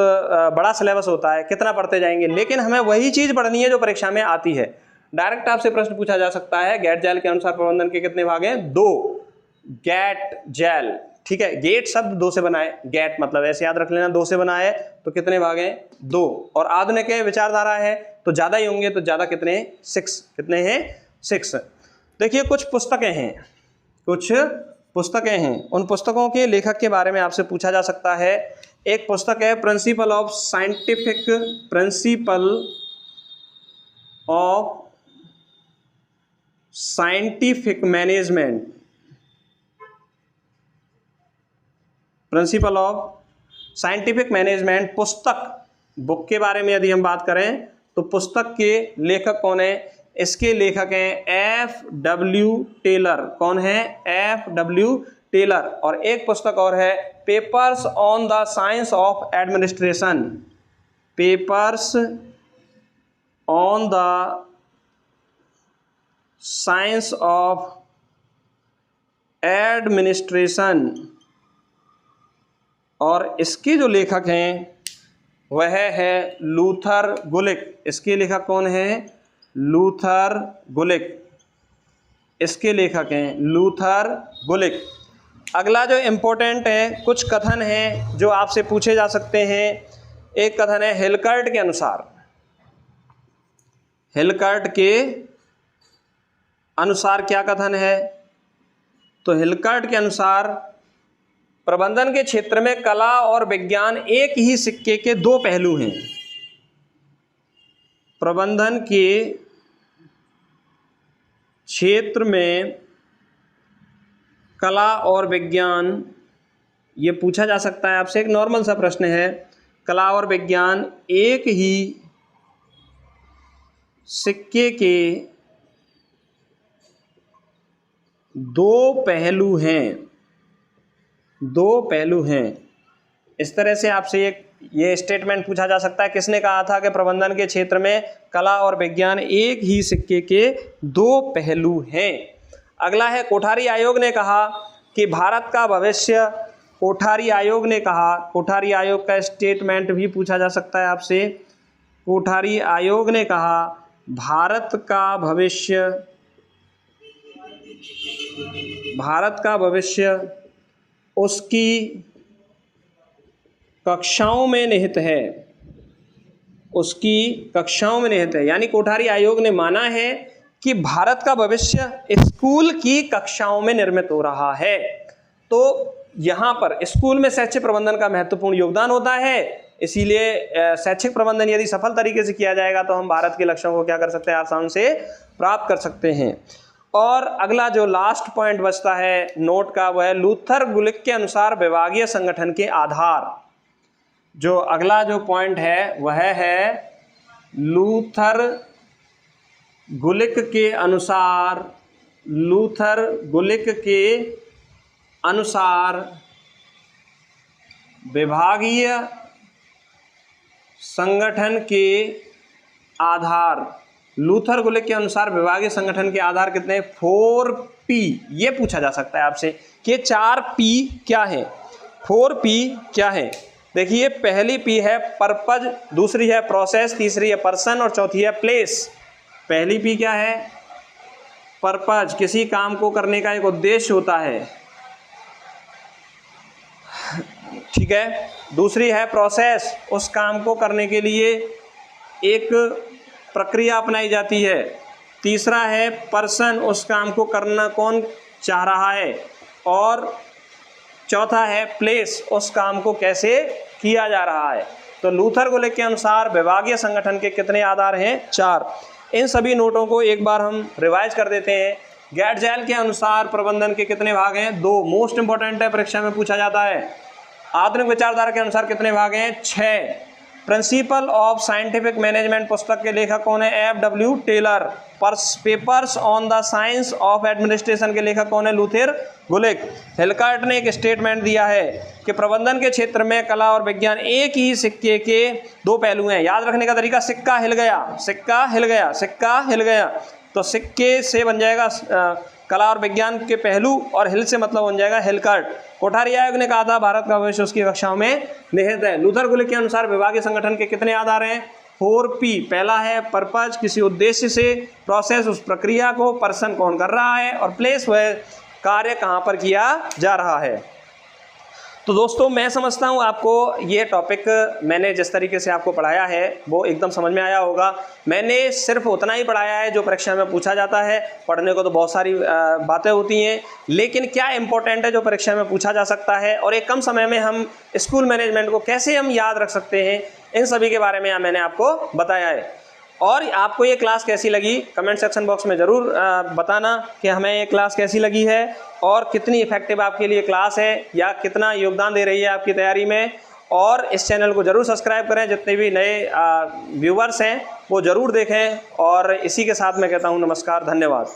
बड़ा सिलेबस होता है, कितना पढ़ते जाएंगे, लेकिन हमें वही चीज़ पढ़नी है जो परीक्षा में आती है। डायरेक्ट आपसे प्रश्न पूछा जा सकता है, गेट जेल के अनुसार प्रबंधन के कितने भाग हैं? 2। गेट जेल, ठीक है, गेट शब्द 2 से बना है, गेट मतलब ऐसे याद रख लेना 2 से बना है, तो कितने भाग हैं? 2। और आधुनिक विचारधारा है तो ज़्यादा ही होंगे, तो ज़्यादा कितने? 6। कितने हैं? 6। देखिए कुछ पुस्तकें हैं, उन पुस्तकों के लेखक के बारे में आपसे पूछा जा सकता है। एक पुस्तक है principle of scientific management. Principle of scientific management पुस्तक, बुक के बारे में यदि हम बात करें तो पुस्तक के लेखक कौन है? इसके लेखक हैं F.W. टेलर। कौन है? F.W. टेलर। और एक पुस्तक और है papers on the science of administration. Papers on the science of administration, और इसके जो लेखक हैं वह है लूथर गुलिक। इसके लेखक कौन है? लूथर गुलिक। इसके लेखक हैं लूथर गुलिक। अगला जो इम्पोर्टेंट है, कुछ कथन हैं जो आपसे पूछे जा सकते हैं। एक कथन है हिलकर्ट के अनुसार। हिलकर्ट के अनुसार क्या कथन है? तो हिलकर्ट के अनुसार प्रबंधन के क्षेत्र में कला और विज्ञान एक ही सिक्के के 2 पहलू हैं। प्रबंधन के क्षेत्र में कला और विज्ञान, ये पूछा जा सकता है आपसे, एक नॉर्मल सा प्रश्न है, कला और विज्ञान एक ही सिक्के के 2 पहलू हैं। 2 पहलू हैं। इस तरह से आपसे ये स्टेटमेंट पूछा जा सकता है, किसने कहा था कि प्रबंधन के क्षेत्र में कला और विज्ञान एक ही सिक्के के 2 पहलू हैं। अगला है कोठारी आयोग ने कहा कि भारत का भविष्य, कोठारी आयोग ने कहा, कोठारी आयोग का स्टेटमेंट भी पूछा जा सकता है आपसे। कोठारी आयोग ने कहा भारत का भविष्य भारत का भविष्य उसकी कक्षाओं में निहित है, उसकी कक्षाओं में निहित है। यानी कोठारी आयोग ने माना है कि भारत का भविष्य स्कूल की कक्षाओं में निर्मित हो रहा है। तो यहाँ पर स्कूल में शैक्षिक प्रबंधन का महत्वपूर्ण योगदान होता है, इसीलिए शैक्षिक प्रबंधन यदि सफल तरीके से किया जाएगा तो हम भारत के लक्ष्यों को क्या कर सकते हैं, आसानी से प्राप्त कर सकते हैं। और अगला जो लास्ट पॉइंट बचता है नोट का, वह लूथर गुलिक के अनुसार विभागीय संगठन के आधार। जो अगला जो पॉइंट है वह है लूथर गुलिक के अनुसार, लूथर गुलिक के अनुसार विभागीय संगठन के आधार। लूथर गुलिक के अनुसार विभागीय संगठन के आधार कितने? 4P। ये पूछा जा सकता है आपसे कि 4P क्या है, 4P क्या है। देखिए, पहली P है पर्पज, दूसरी है प्रोसेस, तीसरी है पर्सन और चौथी है प्लेस। पहली P क्या है? पर्पज, किसी काम को करने का एक उद्देश्य होता है, ठीक है। दूसरी है प्रोसेस, उस काम को करने के लिए एक प्रक्रिया अपनाई जाती है। तीसरा है पर्सन, उस काम को करना कौन चाह रहा है। और चौथा है प्लेस, उस काम को कैसे किया जा रहा है। तो लूथर गुलिक के अनुसार विभागीय संगठन के कितने आधार हैं? 4। इन सभी नोटों को एक बार हम रिवाइज कर देते हैं। गैडजेल के अनुसार प्रबंधन के कितने भाग हैं? 2। मोस्ट इंपॉर्टेंट है, परीक्षा में पूछा जाता है। आधुनिक विचारधारा के अनुसार कितने भाग हैं? 6। प्रिंसिपल ऑफ साइंटिफिक मैनेजमेंट पुस्तक के लेखक कौन है? F.W. Taylor. Papers on the science of administration के लेखक कौन है? लूथर गुलिक। हिलकर्ट ने एक स्टेटमेंट दिया है कि प्रबंधन के क्षेत्र में कला और विज्ञान एक ही सिक्के के 2 पहलू हैं। याद रखने का तरीका, सिक्का हिल गया, सिक्का हिल गया, सिक्का हिल गया, तो सिक्के से बन जाएगा कला और विज्ञान के पहलू, और हिल से मतलब बन जाएगा हिलकर्ट। कोठारी आयोग ने कहा था भारत का भविष्य उसकी कक्षाओं में निहित है। लूथर गुलिक के अनुसार विभागीय संगठन के कितने आधार हैं? 4P। पहला है पर्पज, किसी उद्देश्य से, प्रोसेस, उस प्रक्रिया को, पर्सन कौन कर रहा है, और प्लेस, वह कार्य कहाँ पर किया जा रहा है। तो दोस्तों, मैं समझता हूँ आपको ये टॉपिक मैंने जिस तरीके से आपको पढ़ाया है वो एकदम समझ में आया होगा। मैंने सिर्फ उतना ही पढ़ाया है जो परीक्षा में पूछा जाता है। पढ़ने को तो बहुत सारी बातें होती हैं, लेकिन क्या इंपॉर्टेंट है जो परीक्षा में पूछा जा सकता है, और एक कम समय में हम स्कूल मैनेजमेंट को कैसे हम याद रख सकते हैं, इन सभी के बारे में मैंने आपको बताया है। और आपको ये क्लास कैसी लगी कमेंट सेक्शन बॉक्स में ज़रूर बताना कि हमें ये क्लास कैसी लगी है और कितनी इफेक्टिव आपके लिए क्लास है, या कितना योगदान दे रही है आपकी तैयारी में। और इस चैनल को ज़रूर सब्सक्राइब करें, जितने भी नए व्यूवर्स हैं वो ज़रूर देखें। और इसी के साथ मैं कहता हूँ नमस्कार, धन्यवाद।